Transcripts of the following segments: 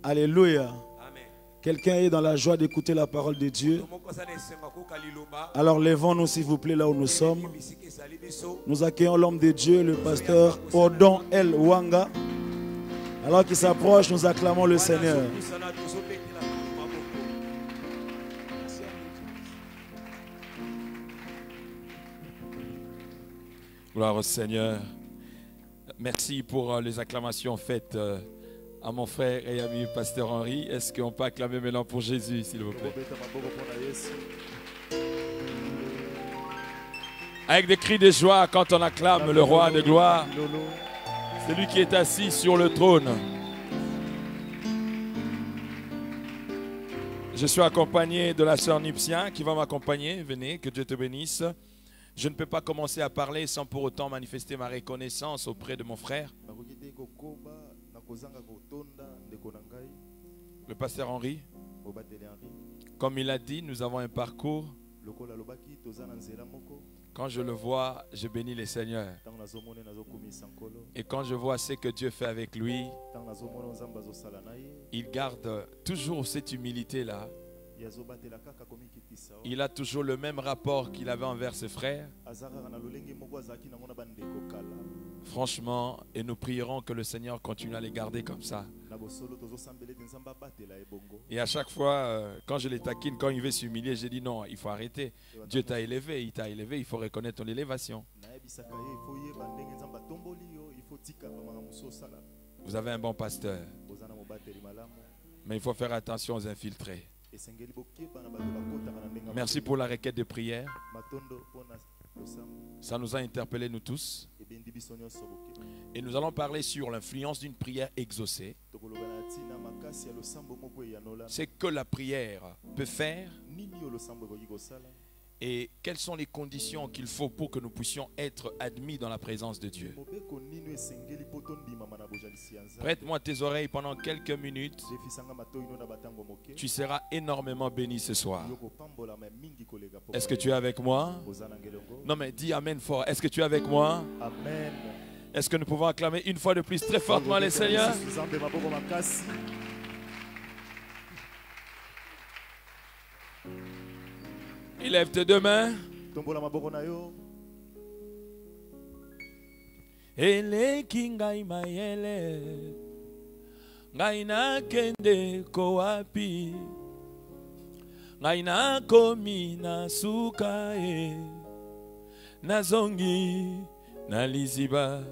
Alléluia. Quelqu'un est dans la joie d'écouter la parole de Dieu. Alors levons-nous s'il vous plaît là où nous sommes. Nous accueillons l'homme de Dieu, le pasteur Odon El Wanga. Alors qu'il s'approche, nous acclamons le Seigneur. Gloire au Seigneur. Merci pour les acclamations faites à mon frère et ami pasteur Henri. Est-ce qu'on peut acclamer maintenant pour Jésus, s'il vous plaît? Avec des cris de joie quand on acclame le roi de gloire, celui qui est assis sur le trône. Je suis accompagné de la sœur Nipsia qui va m'accompagner. Venez, que Dieu te bénisse. Je ne peux pas commencer à parler sans pour autant manifester ma reconnaissance auprès de mon frère, le pasteur Henri. Comme il a dit, nous avons un parcours. Quand je le vois, je bénis le Seigneur. Et quand je vois ce que Dieu fait avec lui, il garde toujours cette humilité-là. Il a toujours le même rapport qu'il avait envers ses frères. Franchement, et nous prierons que le Seigneur continue à les garder comme ça. Et à chaque fois, quand je les taquine, quand il veut s'humilier, je dis non, il faut arrêter. Dieu t'a élevé, il t'a élevé, il faut reconnaître ton élévation. Vous avez un bon pasteur, mais il faut faire attention aux infiltrés. Merci pour la requête de prière. Ça nous a interpellés nous tous. Et nous allons parler sur l'influence d'une prière exaucée. C'est que la prière peut faire. Et quelles sont les conditions qu'il faut pour que nous puissions être admis dans la présence de Dieu. Prête-moi tes oreilles pendant quelques minutes. Tu seras énormément béni ce soir. Est-ce que tu es avec moi? Non mais dis Amen fort. Est-ce que tu es avec moi? Amen. Est-ce que nous pouvons acclamer une fois de plus très fortement les Seigneurs? Élève tes deux mains. Eleki ngai mayele ngai na kende ko wapi ngai na komi na suka e nazongi na liziba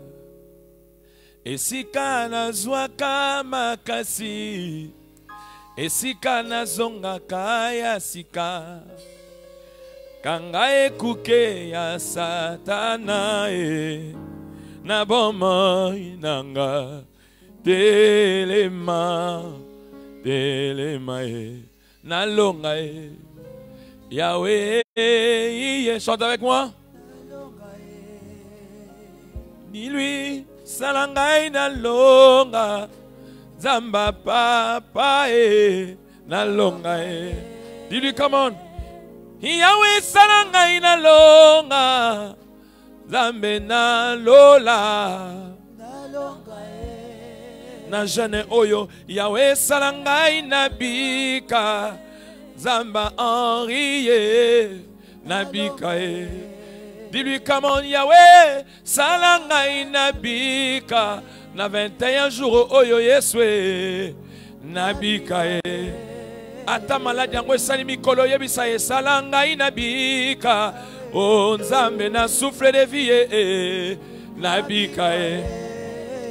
esika nazwaka makasi esika nazongaka ya sika kanga ekuke ya satana e na bomoi nanga telema telema e na longa e Yahweh iye. Chante avec moi. Dis-lui salangai na longa zamba papa e na longa e. Dis-lui come on. Yahweh salangai na longa zambe na lola na jeune oyo. Yahweh salangai na bika zamba Henri na bika e. Dis-lui comment Yahweh salangai na bika na 21 jours oyo Yeswe na bika e. Ata maladi yango esali mikolo yebisa esalanga inabika o nzambe na souffle de vie nabika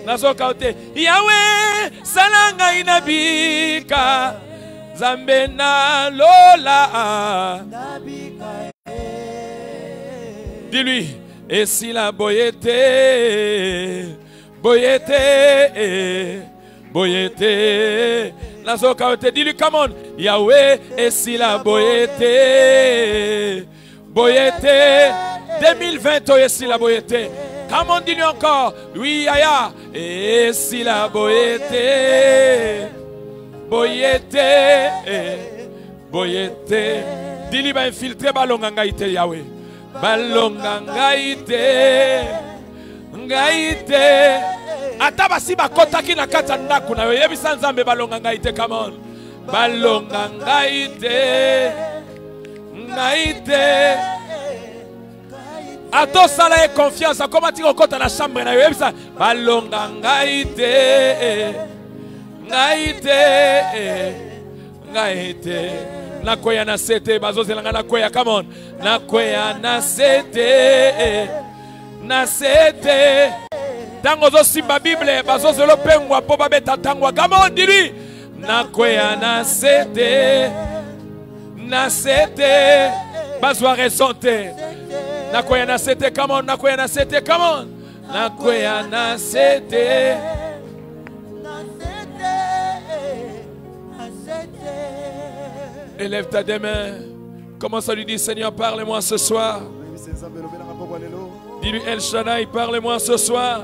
nazoka te Yahweh salanga inabika nzambe na lola nabika. Dis-lui et si la boyete boyete boyete nazoka te. Dis-lui come on Yahweh et si la boyete boyete 2020 et si la boyete. Come on, dis-lui encore oui yaya et si la boyete boyete boyete. Dis-lui ba infiltré balonga ngaite Yahweh balonga ngaite ngaite ata basi bakotaki na kati ya ndako na yo yebisa Nzambe balonga ngai te. Come on. Balonga ngai te, ngai te. Ato sala e confiance akoma tiko kota na chambre na yo yebisa balonga ngai te, ngai te, ngai te. Nakoya na sete bazozelanga nakoya. Come on. Nakoya na sete, na sete. Tango zo simba Bible bazozelo pengwa po babeta tangwa. Come on, dis-lui. Nakoya na sete, na sete. Bazwa resonte. Nakoya na sete. Come on. Nakoya na sete. Come on. Nakoya na sete. Élève ta main. Commence à lui dire, Seigneur, parle-moi ce soir. Dis-lui, El Shaddai, parle-moi ce soir.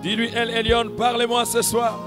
Dis-lui, El Elyon, parle-moi ce soir.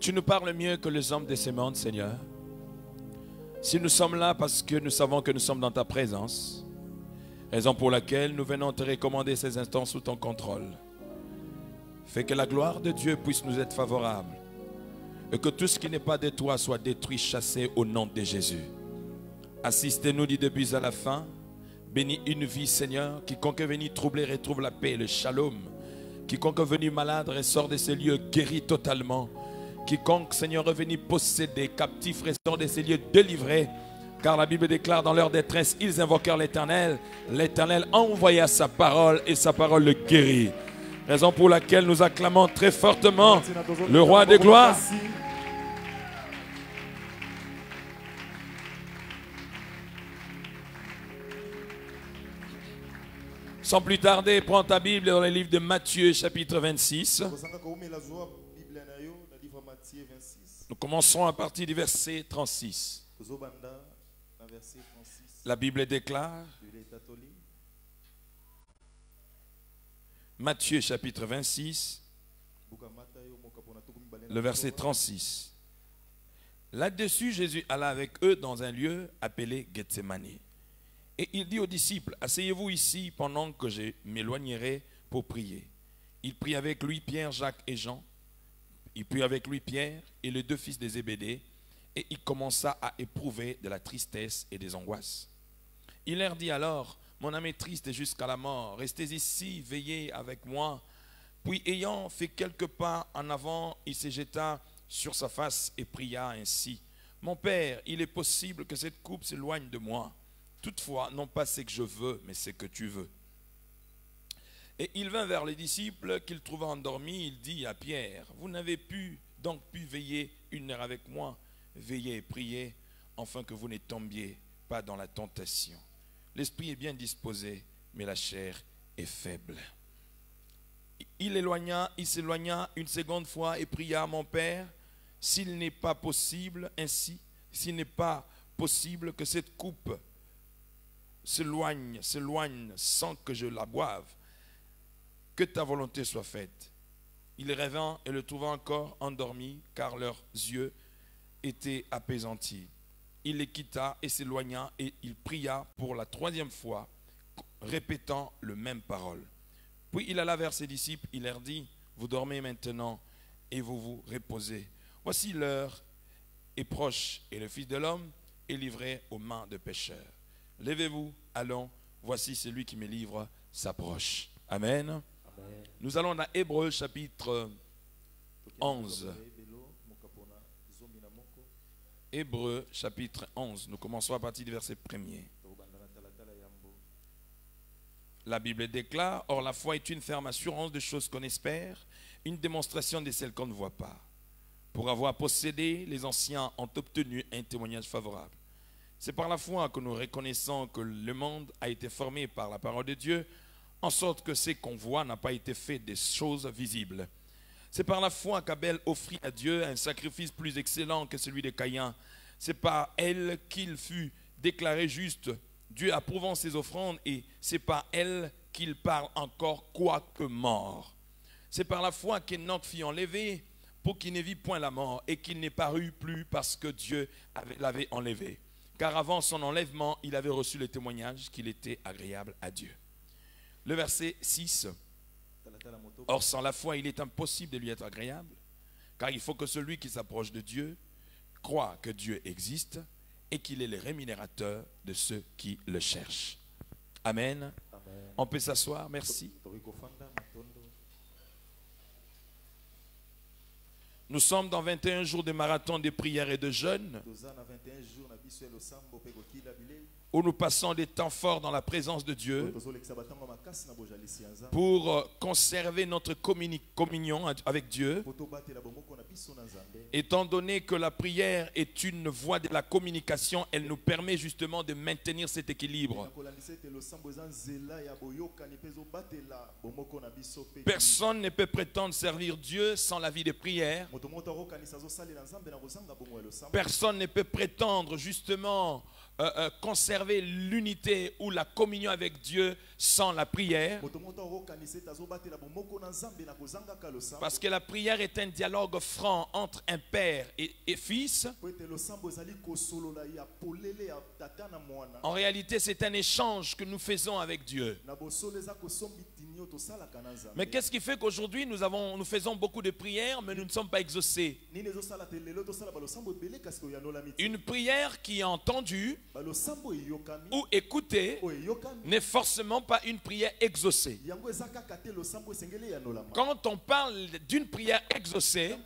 Tu nous parles mieux que les hommes de ce monde, Seigneur. Si nous sommes là parce que nous savons que nous sommes dans ta présence, raison pour laquelle nous venons te recommander ces instants sous ton contrôle. Fais que la gloire de Dieu puisse nous être favorable et que tout ce qui n'est pas de toi soit détruit, chassé au nom de Jésus. Assistez-nous du début à la fin. Bénis une vie, Seigneur. Quiconque est venu troubler retrouve la paix et le shalom. Quiconque est venu malade ressort de ces lieux guéri totalement. Quiconque, Seigneur, est venu posséder, captif, ressort de ces lieux délivrés. Car la Bible déclare dans leur détresse, ils invoquèrent l'Éternel. L'Éternel envoya sa parole et sa parole le guérit. Raison pour laquelle nous acclamons très fortement le roi des gloires. Sans plus tarder, prends ta Bible dans le livre de Matthieu, chapitre 26. Nous commencerons à partir du verset 36. La Bible déclare, Matthieu chapitre 26, le verset 36. Là-dessus, Jésus alla avec eux dans un lieu appelé Gethsemane. Et il dit aux disciples, asseyez-vous ici pendant que je m'éloignerai pour prier. Il prit avec lui Pierre, Jacques et Jean. Il prit avec lui Pierre et les deux fils de Zébédée, et il commença à éprouver de la tristesse et des angoisses. Il leur dit alors, mon âme est triste jusqu'à la mort, restez ici, veillez avec moi. Puis ayant fait quelques pas en avant, il se jeta sur sa face et pria ainsi, mon Père, il est possible que cette coupe s'éloigne de moi. Toutefois, non pas ce que je veux, mais ce que tu veux. Et il vint vers les disciples qu'il trouva endormis. Il dit à Pierre, vous n'avez donc pu veiller une heure avec moi. Veillez et priez, afin que vous ne tombiez pas dans la tentation. L'esprit est bien disposé, mais la chair est faible. Il s'éloigna une seconde fois et pria, mon Père, s'il n'est pas possible ainsi, s'il n'est pas possible que cette coupe s'éloigne sans que je la boive, que ta volonté soit faite. Il revint et le trouva encore endormi, car leurs yeux étaient apaisantis. Il les quitta et s'éloigna, et il pria pour la troisième fois, répétant les mêmes paroles. Puis il alla vers ses disciples, il leur dit, vous dormez maintenant et vous vous reposez. Voici l'heure est proche, et le Fils de l'homme est livré aux mains de pécheurs. Levez-vous, allons, voici celui qui me livre s'approche. Amen. Amen. Nous allons dans Hébreux chapitre 11. Hébreux chapitre 11. Nous commençons à partir du verset 1er. La Bible déclare, or la foi est une ferme assurance de choses qu'on espère, une démonstration de celles qu'on ne voit pas. Pour avoir possédé, les anciens ont obtenu un témoignage favorable. C'est par la foi que nous reconnaissons que le monde a été formé par la parole de Dieu, en sorte que ce qu'on voit n'a pas été fait des choses visibles. C'est par la foi qu'Abel offrit à Dieu un sacrifice plus excellent que celui de Caïn. C'est par elle qu'il fut déclaré juste, Dieu approuvant ses offrandes, et c'est par elle qu'il parle encore quoique mort. C'est par la foi qu'Enoch fut enlevé pour qu'il ne vit point la mort et qu'il n'est paru plus parce que Dieu l'avait enlevé. Car avant son enlèvement, il avait reçu le témoignage qu'il était agréable à Dieu. Le verset 6. Or, sans la foi, il est impossible de lui être agréable, car il faut que celui qui s'approche de Dieu croit que Dieu existe et qu'il est le rémunérateur de ceux qui le cherchent. Amen. Amen. On peut s'asseoir, merci. Nous sommes dans 21 jours de marathon de prière et de jeûne, où nous passons des temps forts dans la présence de Dieu pour conserver notre communion avec Dieu, étant donné que la prière est une voie de la communication. Elle nous permet justement de maintenir cet équilibre. Personne ne peut prétendre servir Dieu sans la vie de prière. Personne ne peut prétendre justement conserver l'unité ou la communion avec Dieu sans la prière, parce que la prière est un dialogue franc entre un père et fils. En réalité, c'est un échange que nous faisons avec Dieu. Mais qu'est-ce qui fait qu'aujourd'hui nous faisons beaucoup de prières, mais nous ne sommes pas exaucés? Une prière qui est entendue ou écoutée n'est forcément pas une prière exaucée. Quand on parle d'une prière exaucée,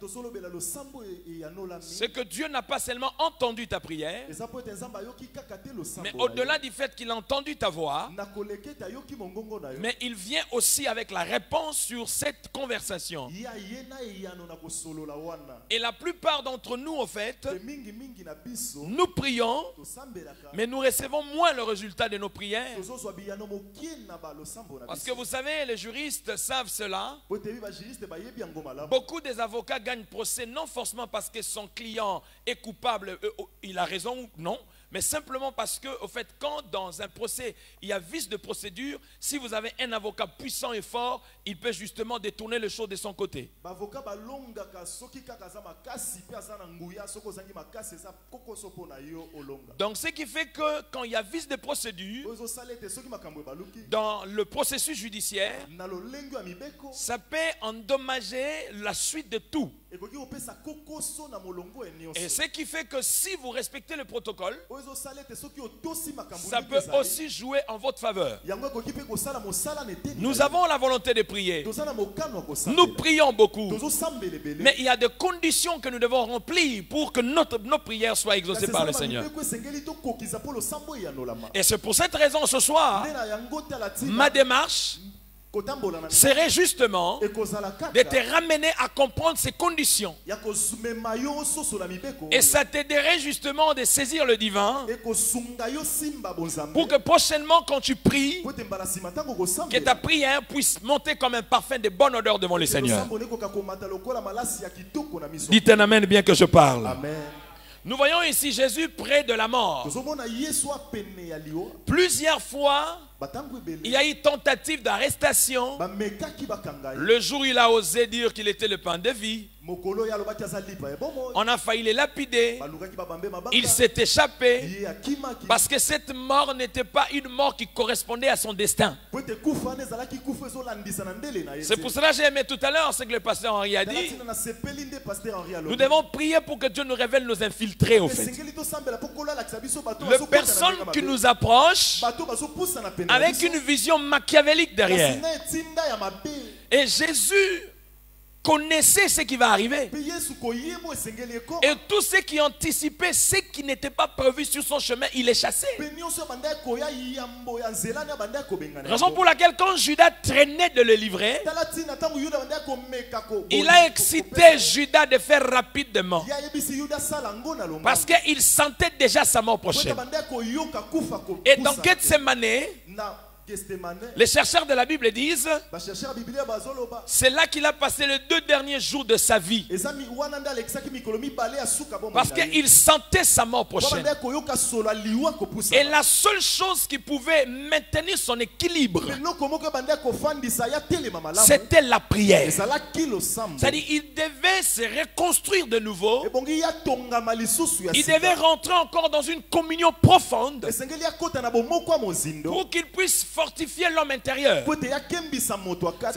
c'est que Dieu n'a pas seulement entendu ta prière, mais au-delà du fait qu'il a entendu ta voix, mais il vient aussi avec la réponse sur cette conversation. Et la plupart d'entre nous, en fait, nous prions, mais nous recevons moins le résultat de nos prières. Parce que vous savez, les juristes savent cela. Beaucoup des avocats gagnent procès non forcément parce que son client est coupable, il a raison ou non, mais simplement parce que, au fait, quand dans un procès, il y a vice de procédure, si vous avez un avocat puissant et fort, il peut justement détourner les choses de son côté. Donc, ce qui fait que quand il y a vice de procédure, dans le processus judiciaire, ça peut endommager la suite de tout. Et ce qui fait que si vous respectez le protocole, ça peut aussi jouer en votre faveur. Nous avons la volonté de prier. Nous prions beaucoup. Mais il y a des conditions que nous devons remplir pour que nos prières soient exaucées par le Seigneur. Et c'est pour cette raison ce soir, ma démarche serait justement de te ramener à comprendre ces conditions. Et ça t'aiderait justement de saisir le divin pour que prochainement quand tu pries, que ta prière puisse monter comme un parfum de bonne odeur devant le Seigneur. Dites un amen bien que je parle. Amen. Nous voyons ici Jésus près de la mort. Plusieurs fois, il y a eu tentative d'arrestation. Le jour où il a osé dire qu'il était le pain de vie, on a failli le lapider. Il s'est échappé parce que cette mort n'était pas une mort qui correspondait à son destin. C'est pour cela que j'ai aimé tout à l'heure ce que le pasteur Henri a dit. Nous devons prier pour que Dieu nous révèle nos infiltrés, au fait. Les personnes qui nous approchent avec une vision machiavélique derrière. Et Jésus connaissait ce qui va arriver. Et tous ceux qui anticipaient ce qui n'était pas prévu sur son chemin, il est chassé. Raison pour laquelle quand Judas traînait de le livrer, il a excité Judas de faire rapidement. Parce qu'il sentait déjà sa mort prochaine. Et dans Gethsemane, les chercheurs de la Bible disent, c'est là qu'il a passé les 2 derniers jours de sa vie. Parce qu'il sentait sa mort prochaine. Et la seule chose qui pouvait maintenir son équilibre, c'était la prière. C'est-à-dire qu'il devait se reconstruire de nouveau. Il devait rentrer encore dans une communion profonde pour qu'il puisse fortifier l'homme intérieur. C'est pour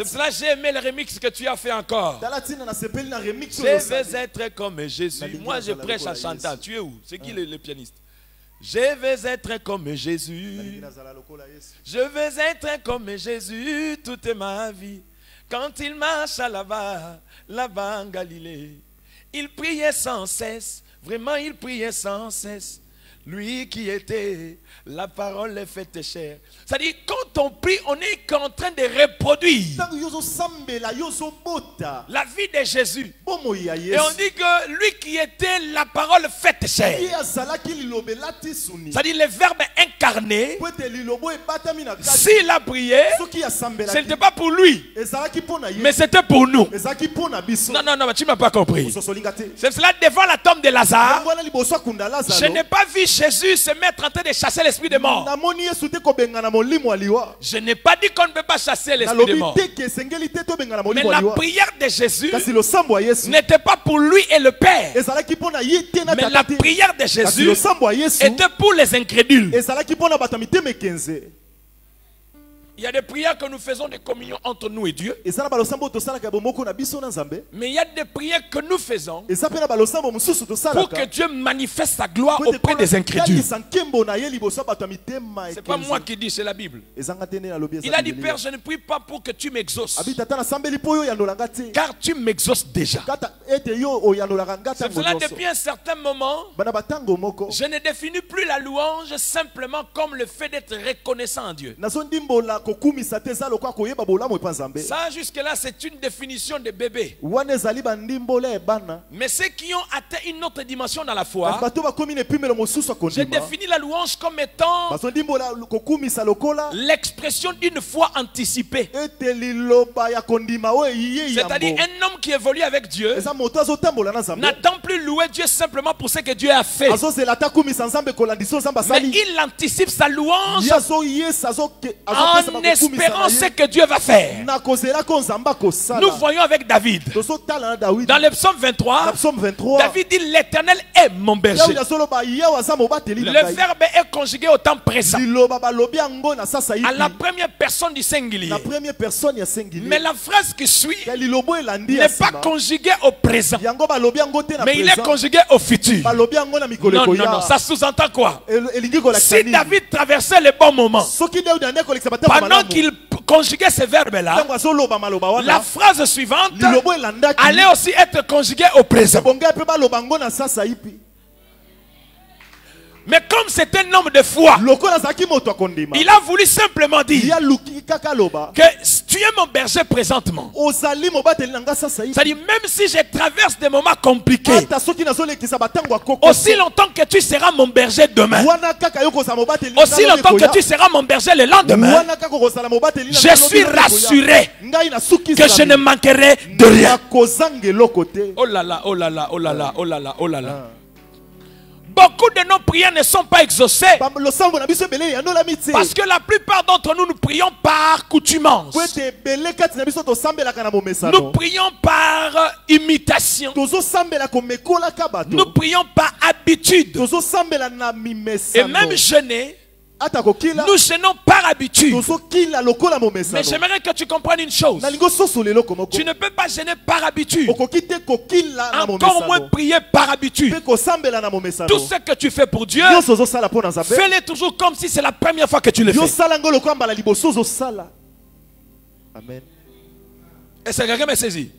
cela que j'ai aimé le remix que tu as fait encore. Je veux être comme Jésus. Moi je prêche en chantant. Tu es où? C'est qui le pianiste? Je veux être comme Jésus. Je veux être comme Jésus toute ma vie. Quand il marche là-bas en Galilée, il priait sans cesse. Vraiment il priait sans cesse. Lui qui était la parole faite chair. C'est-à-dire, quand on prie, on est en train de reproduire la vie de Jésus. Et on dit que lui qui était la parole faite chair, c'est-à-dire le verbe incarné, s'il a prié, ce n'était pas pour lui, mais c'était pour nous. Non, tu ne m'as pas compris. C'est cela, devant la tombe de Lazare, je n'ai pas vu Jésus se mettre en train de chasser l'esprit de mort. Je n'ai pas dit qu'on ne peut pas chasser l'esprit de mort. Mais la prière de Jésus n'était pas pour lui et le Père. Mais la prière de Jésus était pour les incrédules. Il y a des prières que nous faisons de communion entre nous et Dieu. Mais il y a des prières que nous faisons pour que Dieu manifeste sa gloire auprès des incrédules. C'est pas moi qui dis, c'est la Bible. Il a dit, Père, je ne prie pas pour que tu m'exauces, car tu m'exauces déjà. C'est cela, depuis un certain moment, je ne définis plus la louange simplement comme le fait d'être reconnaissant à Dieu. Ça, jusque-là, c'est une définition de bébé. Mais ceux qui ont atteint une autre dimension dans la foi, j'ai défini la louange comme étant l'expression d'une foi anticipée. C'est-à-dire un homme qui évolue avec Dieu n'attend plus louer Dieu simplement pour ce que Dieu a fait, mais il anticipe sa louange en espérant ce que Dieu va faire. Nous voyons avec David dans le psaume 23, David dit, l'Éternel est mon berger. Le verbe est conjugué au temps présent, à la première personne du singulier. Mais la phrase qui suit n'est pas conjuguée au présent, mais il est conjugué au futur. Non, ça sous-entend quoi? Si David traversait les bons moments, pendant qu'il conjuguait ce verbe-là, la phrase suivante allait aussi être conjuguée au présent. Mais comme c'est un homme de foi, il a voulu simplement dire que tu es mon berger présentement. C'est-à-dire, même si je traverse des moments compliqués, aussi longtemps que tu seras mon berger demain, aussi longtemps que tu seras mon berger le lendemain, je suis rassuré que je ne manquerai de rien. Oh là là, oh là là, oh là là, oh là là, oh là là. Beaucoup de nos prières ne sont pas exaucées parce que la plupart d'entre nous, nous prions par coutumance. Nous prions par imitation. Nous prions par habitude. Et même jeûner, nous gênons par habitude. Mais j'aimerais que tu comprennes une chose. Tu ne peux pas gêner par habitude. Encore moins prier par habitude. Tout ce que tu fais pour Dieu, fais-le toujours comme si c'est la première fois que tu le fais. Amen. Est-ce que quelqu'un me saisit?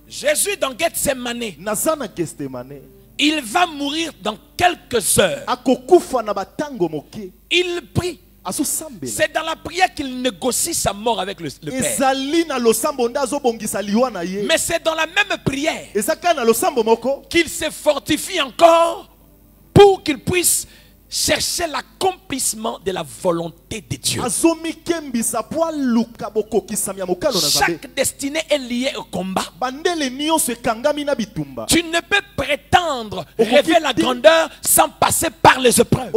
Jésus dans Gethsemane, il va mourir dans quelques heures. Il prie. C'est dans la prière qu'il négocie sa mort avec le Père. Mais c'est dans la même prière qu'il se fortifie encore pour qu'il puisse chercher l'accomplissement de la volonté de Dieu. Chaque destinée est liée au combat. Tu ne peux prétendre rêver la grandeur sans passer par les épreuves.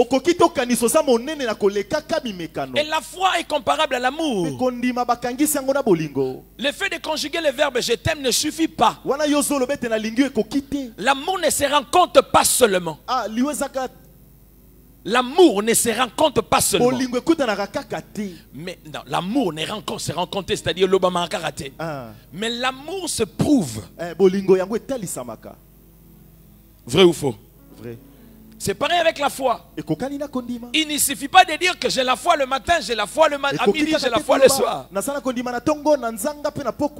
Et la foi est comparable à l'amour. Le fait de conjuguer le verbe je t'aime ne suffit pas. L'amour ne se rencontre pas seulement. L'amour ne se rencontre pas seulement. Mais non, l'amour se rencontre, c'est-à-dire l'obama karaté. Mais l'amour se prouve. Vrai ou faux? Vrai. C'est pareil avec la foi. Il ne suffit pas de dire que j'ai la foi le matin, j'ai la foi le matin, à midi, j'ai la foi le soir.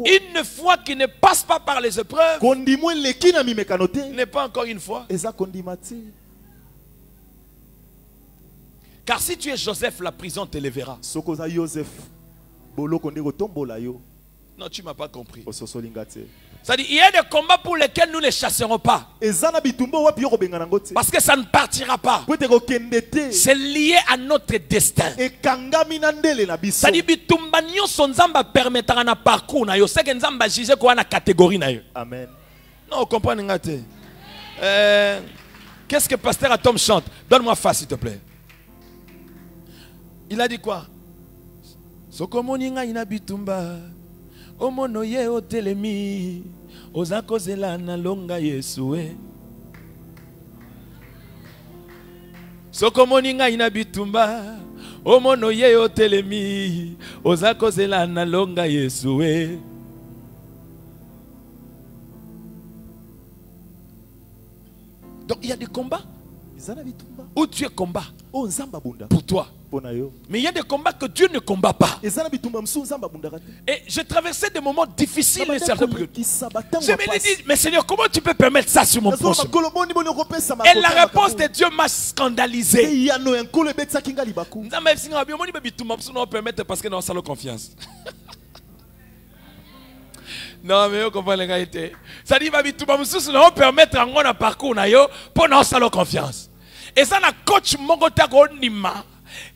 Une foi qui ne passe pas par les épreuves n'est pas encore une foi. Car si tu es Joseph, la prison te lèvera. Non, tu ne m'as pas compris. C'est-à-dire, il y a des combats pour lesquels nous ne chasserons pas. Parce que ça ne partira pas. C'est lié à notre destin. C'est-à-dire, bitumba nyonso nzamba permettra na parcours na yo. C'est que nzamba juge quoi na catégorie na yo. Amen. Non, comprenez ngate. Qu'est-ce que pasteur Atom chante? Donne-moi face s'il te plaît. Il a dit quoi? Sokomoninga ina bitumba. Omono ye otelemi. Ozakozela na longa Yesue. Sokomoninga ina bitumba. Omono ye otelemi. Ozakozela na longa Yesue. Donc il y a des combats où tu es combat pour toi. Mais il y a des combats que Dieu ne combat pas. Et j'ai traversé des moments difficiles de certaines périodes. Je me dis, mais Seigneur, comment tu peux permettre ça sur mon prochain? Et la réponse de Dieu m'a scandalisé. Parce que nous avons confiance. Non, mais vous comprenez les gars. Ça dit, nous permettre un parcours pour nous avoir confiance. Et ça, la coach Mongota Nima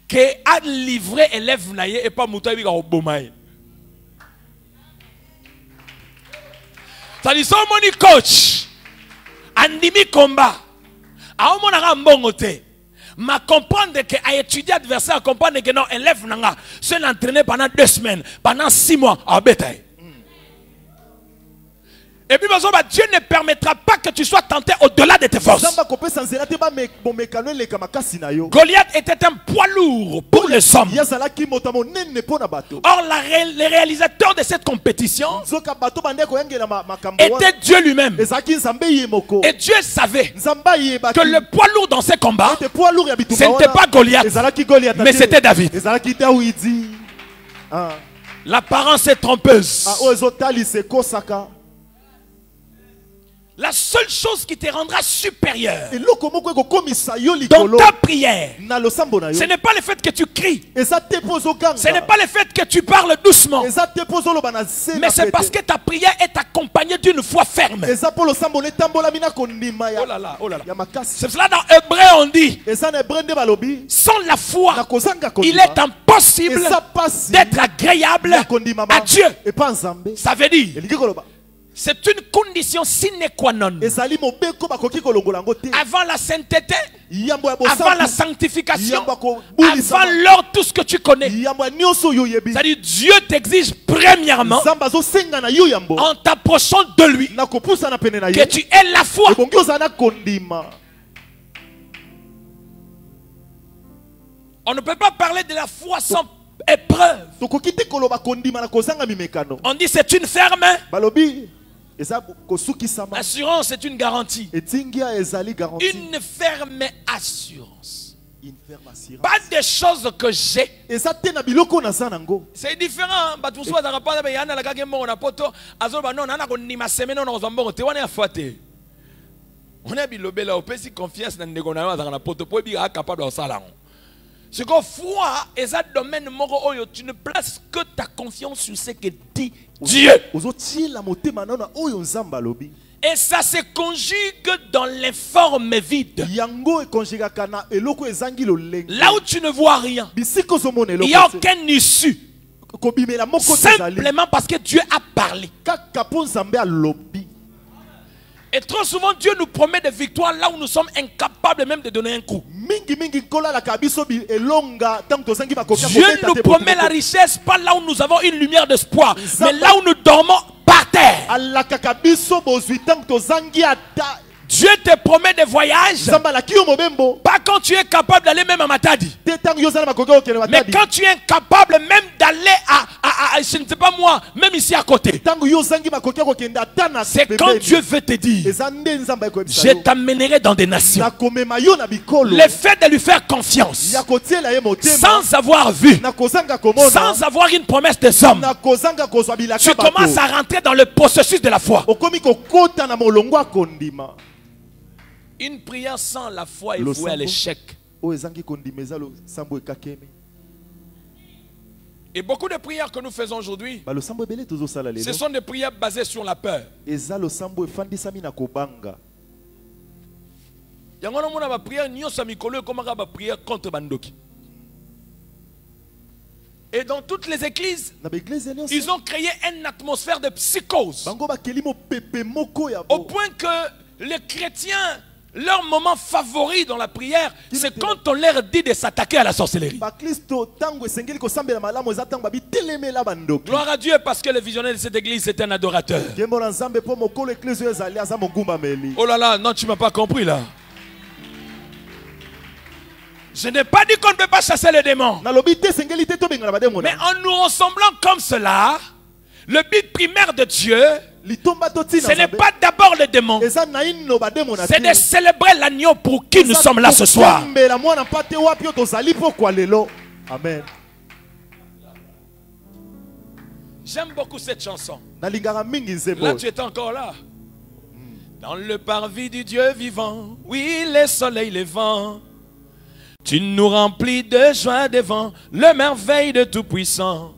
qui a livré élève naïe et pas Moutaï au Bomaï. Ça dit, son moni coach, Andimi combat, a mon arambongote. Ma comprendre que à étudier adversaire, comprendre que non, élève nanga, se l'entraîner pendant 2 semaines, pendant 6 mois, à bétail. Et puis Dieu ne permettra pas que tu sois tenté au-delà de tes forces. Goliath était un poids lourd pour les hommes. Or le réalisateur de cette compétition était Dieu lui-même. Et Dieu savait que le poids lourd dans ces combats, ce n'était pas Goliath, mais c'était David. L'apparence est trompeuse. La seule chose qui te rendra supérieur dans ta prière, ce n'est pas le fait que tu cries, ce n'est pas le fait que tu parles doucement, mais c'est parce que ta prière est accompagnée d'une foi ferme. Oh là là, oh là là. C'est cela dans Hébreu on dit, sans la foi, il est impossible d'être agréable à Dieu. Ça veut dire, c'est une condition sine qua non. Avant la sainteté, avant la sanctification, avant l'or, tout ce que tu connais. C'est-à-dire Dieu t'exige premièrement, en t'approchant de lui, que tu aies la foi. On ne peut pas parler de la foi sans épreuve. On dit c'est une ferme. L'assurance est une garantie. Une ferme assurance. Pas des choses que j'ai. C'est différent. On a bilobé là, on peut si confiance dans le poto pour être capable de ça. C'est que foi est un domaine où tu ne places que ta confiance sur ce que dit Dieu. Et ça se conjugue dans l'informe vide. Là où tu ne vois rien, il n'y a aucune issue. Simplement parce que Dieu a parlé. Et trop souvent, Dieu nous promet des victoires là où nous sommes incapables même de donner un coup. Dieu nous promet la richesse pas là où nous avons une lumière d'espoir, mais là où nous dormons par terre. Dieu te promet des voyages, pas quand tu es capable d'aller même à Matadi, mais quand tu es incapable même d'aller à je ne sais pas moi, même ici à côté. C'est quand Dieu veut te dire, je t'amènerai dans des nations. Le fait de lui faire confiance, sans avoir vu, sans avoir une promesse des hommes, tu commences à rentrer dans le processus de la foi. Une prière sans la foi est vouée à l'échec. Et beaucoup de prières que nous faisons aujourd'hui, ce sont des prières basées sur la peur. Et dans toutes les églises, ils ont créé une atmosphère de psychose. Au point que les chrétiens, leur moment favori dans la prière, c'est quand on leur dit de s'attaquer à la sorcellerie. Gloire à Dieu parce que le visionnaire de cette église est un adorateur. Oh là là, non, tu ne m'as pas compris là. Je n'ai pas dit qu'on ne peut pas chasser les démons. Mais en nous ressemblant comme cela, le but primaire de Dieu, ce n'est pas d'abord le démon, c'est de célébrer l'agneau pour qui nous sommes là ce soir. Amen. J'aime beaucoup cette chanson. Là tu es encore là. Dans le parvis du Dieu vivant, oui les soleils, les vents, tu nous remplis de joie devant le merveille de Tout-Puissant.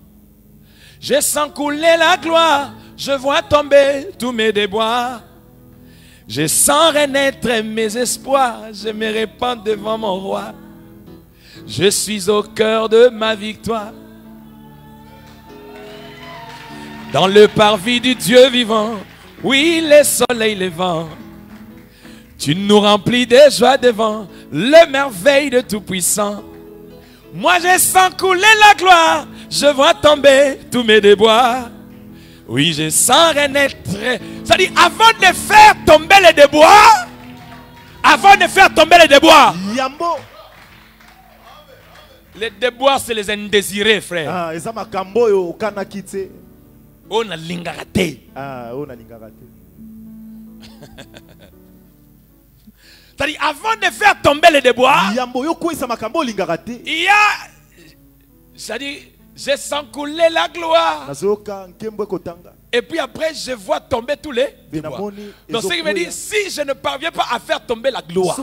Je sens couler la gloire, je vois tomber tous mes déboires. Je sens renaître mes espoirs, je me répands devant mon roi. Je suis au cœur de ma victoire. Dans le parvis du Dieu vivant, oui les soleils, les vents, tu nous remplis de joie devant le merveille de Tout-Puissant. Moi je sens couler la gloire, je vois tomber tous mes déboires. Oui, je sens renaître. C'est-à-dire, avant de faire tomber les déboires, les déboires, c'est les indésirés, frère. On a l'ingaraté. C'est-à-dire, avant de faire tomber les déboires, il y a, c'est-à-dire, je sens couler la gloire. Et puis après, je vois tomber tous les déboires. Donc, ce qui veut dire, si je ne parviens pas à faire tomber la gloire,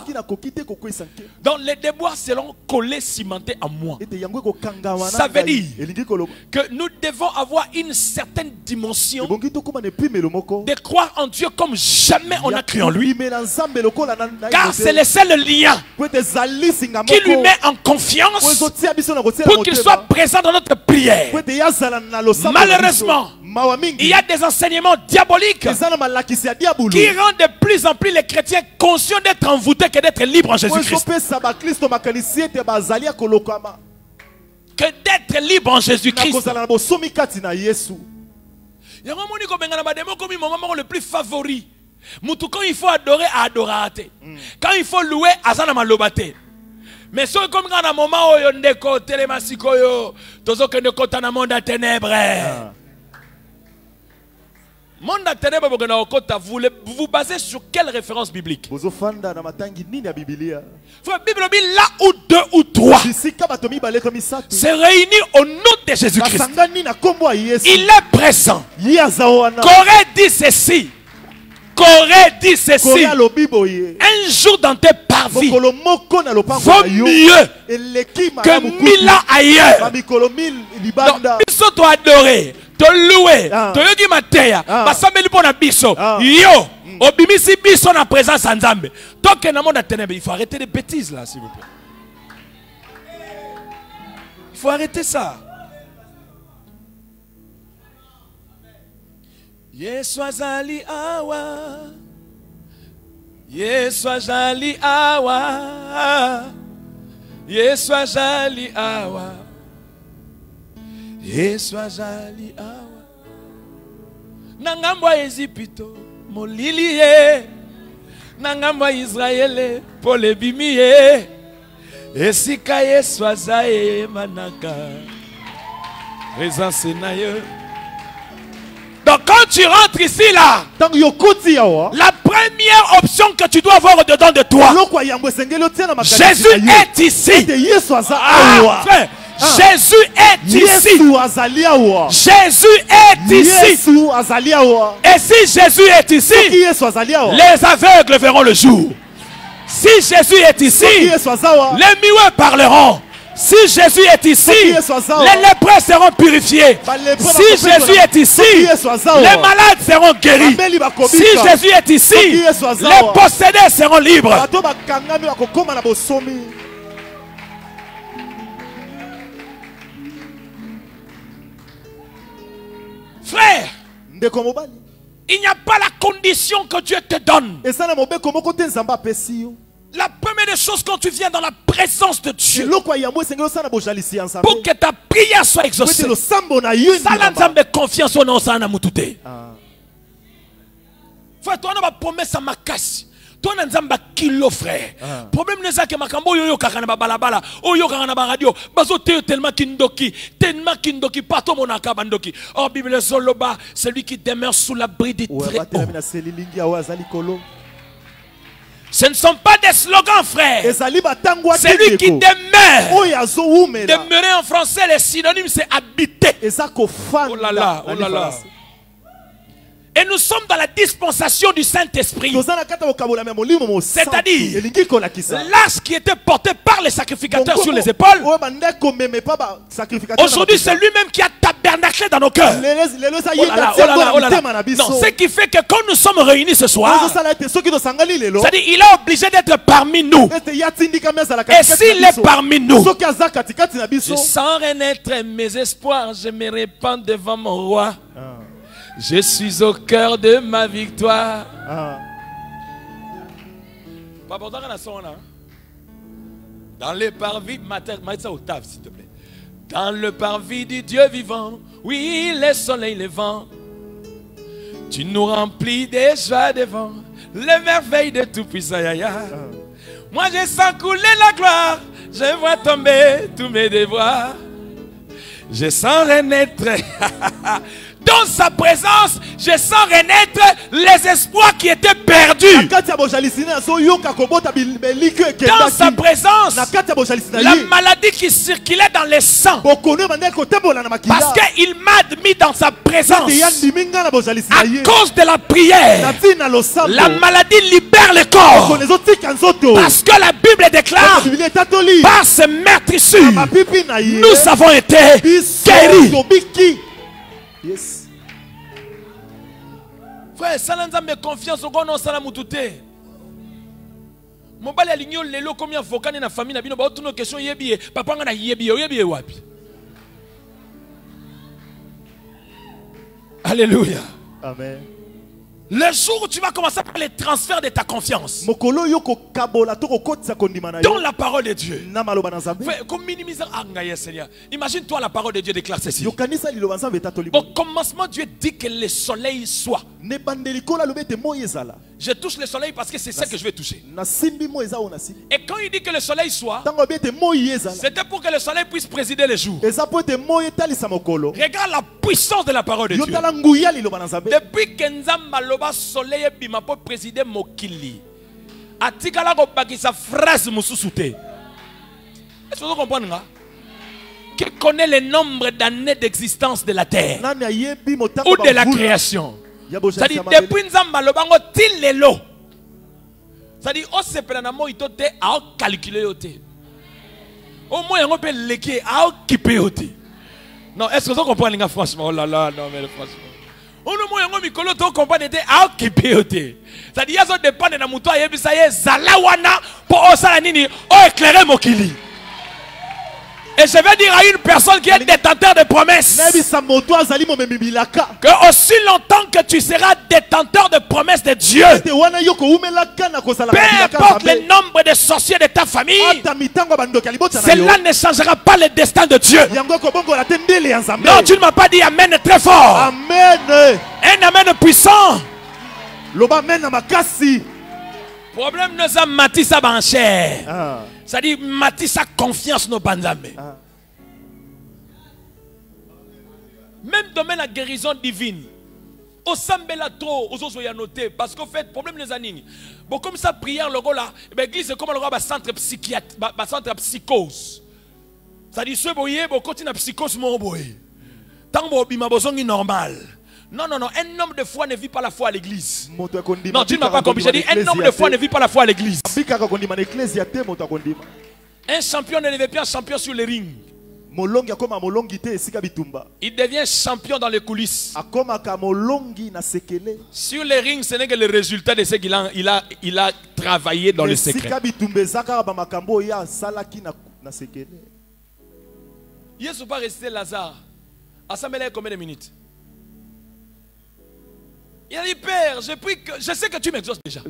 donc les déboires seront collés, cimentés en moi. Ça veut dire que nous devons avoir une certaine dimension de croire en Dieu comme jamais on a cru en lui. Car c'est le seul lien qui lui met en confiance pour qu'il soit présent dans notre prière. Malheureusement, il y a des enseignements diaboliques qui rendent de plus en plus les chrétiens conscients d'être envoûtés que d'être libres en Jésus-Christ. Que d'être libre en Jésus-Christ. Le plus favori. Quand il faut adorer, à adorer. Quand il faut louer, à malobate. Mais ce comme dans un moment où on est côté les massikoyo, tous ceux qui sont côté dans le monde des ténèbres. Monde à ténèbres, vous vous basez sur quelle référence biblique? Frère, Bible dit là où deux ou trois se réunissent au nom de Jésus-Christ, il est présent. Corée dit ceci. Corée dit ceci. Un jour dans tes parvis vaut mieux que 1000 ans ailleurs. Donc, biso to adorer, to louer, to yogi mateya, basambeli pona biso. Yo, obimisi biso na présence à Nzambe. Donc na monde ténèbres, il faut arrêter les bêtises là, s'il vous plaît. Il faut arrêter ça. Yesu azali awa. Yesu azali awa. Yesu azali awa. Yesu azali awa. Nangambo Ezipito molili ye. Nangambo Israele pole bimi ye. Esika Yesu azaye manaka. Présence na yo. Donc quand tu rentres ici là, la première option que tu dois avoir au-dedans de toi, Jésus est ici. Frère, Jésus est ici. Jésus est ici. Et si Jésus est ici, les aveugles verront le jour. Si Jésus est ici, les muets parleront. Si Jésus est ici, les lépreux seront purifiés. Si Jésus est ici, les malades seront guéris. Si Jésus est ici, les possédés seront libres. Frère, il n'y a pas la condition que Dieu te donne. La première des choses quand tu viens dans la présence de Dieu, pour que ta prière soit exaucée, ça n'a pas confiance au nom de Namutute. Frère, toi, on a promesse à ma casse. Toi, on a un kilo, frère. Problème n'est pas que Makambo yo kakana balabala, yo kakana radio, bazo tellement kindoki, partout mon akabandoki. Oh, Bible Zoloba, celui qui demeure sous l'abri du Très-Haut. Ce ne sont pas des slogans, frère. Celui qui demeure. Demeurer en français, les synonymes, c'est habiter. Oh là là, oh là là. Et nous sommes dans la dispensation du Saint-Esprit. C'est-à-dire, l'âge qui était porté par les sacrificateurs sur les épaules, aujourd'hui c'est lui-même qui a tabernaclé dans nos cœurs. Oh là là, oh là là, oh là là. Non, ce qui fait que quand nous sommes réunis ce soir, c'est-à-dire il est obligé d'être parmi nous. Et s'il est parmi nous, je sens renaître mes espoirs, je me répands devant mon roi. Je suis au cœur de ma victoire. Dans le parvis, octave s'il te plaît. Dans le parvis du Dieu vivant, oui, le soleil levant, tu nous remplis de joie devant les merveilles de Tout-Puissant. Moi je sens couler la gloire, je vois tomber tous mes devoirs. Je sens renaître. Dans sa présence, je sens renaître les espoirs qui étaient perdus. Dans sa présence, la maladie qui circulait dans les sangs, parce qu'il m'a mis dans sa présence. À cause de la prière, la maladie libère le corps. Parce que la Bible déclare, par ce meurtrissure, nous avons été guéris. Yes. Frère, ça n'a confiance au gono ça n'a mutute. Mon bal aligno lelo combien avocat na famille na bino ba otuno question yebi papa nga na yebi wapi. Alléluia. Amen. Le jour où tu vas commencer par les transferts de ta confiance dans la parole de Dieu, comme minimiser, Seigneur. Imagine-toi la parole de Dieu déclare ceci. Au commencement, Dieu dit que le soleil soit. Je touche le soleil parce que c'est ça que je vais toucher. Et quand il dit que le soleil soit, c'était pour que le soleil puisse présider les jours. Regarde la puissance de la parole de Dieu. Depuis que Nzamba soleil bima pour présider mokili. Atikala ko bakisa phrase mususute. Est-ce que vous comprenez là? Qui connaît le nombre d'années d'existence de la terre ou de la création? C'est-à-dire, depuis Nzamba Lobango, til lelo. C'est-à-dire, on se prend un mot, il a calculé. Au moins, on peut l'équer, à occuper. Non, est-ce que vous comprenez, franchement? Oh là là, non, mais franchement. On ne moins, on comprend, à occuper. C'est-à-dire, ça dépend de la mouton, et ça y est, Zalawana, pour Osalanini, oh, éclairer mon kili. Et je vais dire à une personne qui est détenteur de promesses que aussi longtemps que tu seras détenteur de promesses de Dieu, peu importe le nombre de sorciers de ta famille, cela ne changera pas le destin de Dieu. Non, tu ne m'as pas dit amen très fort. Amen. Un amen puissant. Problème nous a matissa banchère. C'est-à-dire matissa confiance nos banzambe. Même domaine la guérison divine. Au sambela trop, aux autres y noté parce qu'en fait problème les années. Bon comme ça prière le gars là, l'église c'est comme le gars centre psychiatre, centre psychose. C'est-à-dire ce boyer bon continue à psychose mon boy. Tant bon bima bozongi normal. Non, non, non, un homme de foi ne vit pas la foi à l'église. Non, tu ne m'as pas compris. J'ai dit un homme de foi ne vit pas la foi à l'église. Un champion ne devient plus un champion sur les rings. Il devient champion dans les coulisses. Sur les rings, ce n'est que le résultat de ce qu'il a travaillé dans le secret. Hier, ne pas rester Lazare. Assemblée combien de minutes? Il a dit, Père, je sais que tu m'exauces déjà.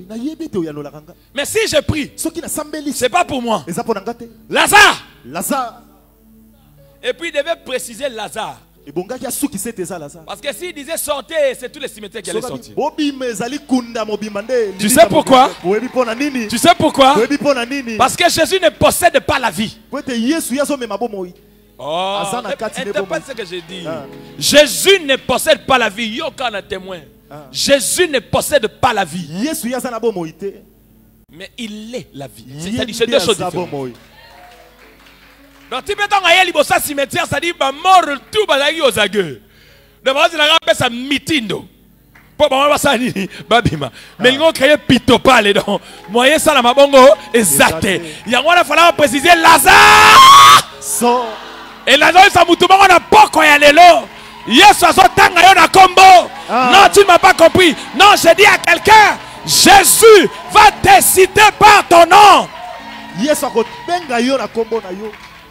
Mais si je prie, c'est pas pour moi. Lazare. Et puis il devait préciser Lazare. Parce que s'il disait sortez, c'est tous les cimetières qui allaient sortir. Tu sais pourquoi? Tu sais pourquoi? Parce que Jésus ne possède pas la vie. Oh, interprète ce que j'ai dit. Jésus ne possède pas la vie. Yoka a témoin. Jésus ne possède pas la vie. Mais il est la vie. C'est-à-dire c'est deux choses différentes. Donc tu peux t'engager au cimetière, ça dit mort tout bazaki aux agueux. De base la rappelle ça mitindo. Pour moi ça ni babima. Mais ils ont créé pitopale donc. Moyen ça la mabongo exact. Il y a on a fallu préciser Lazare. Et Lazare ça mutuba on a poko ya lelo. Yes, non, tu ne m'as pas compris. Non, je dis à quelqu'un, Jésus va te citer par ton nom.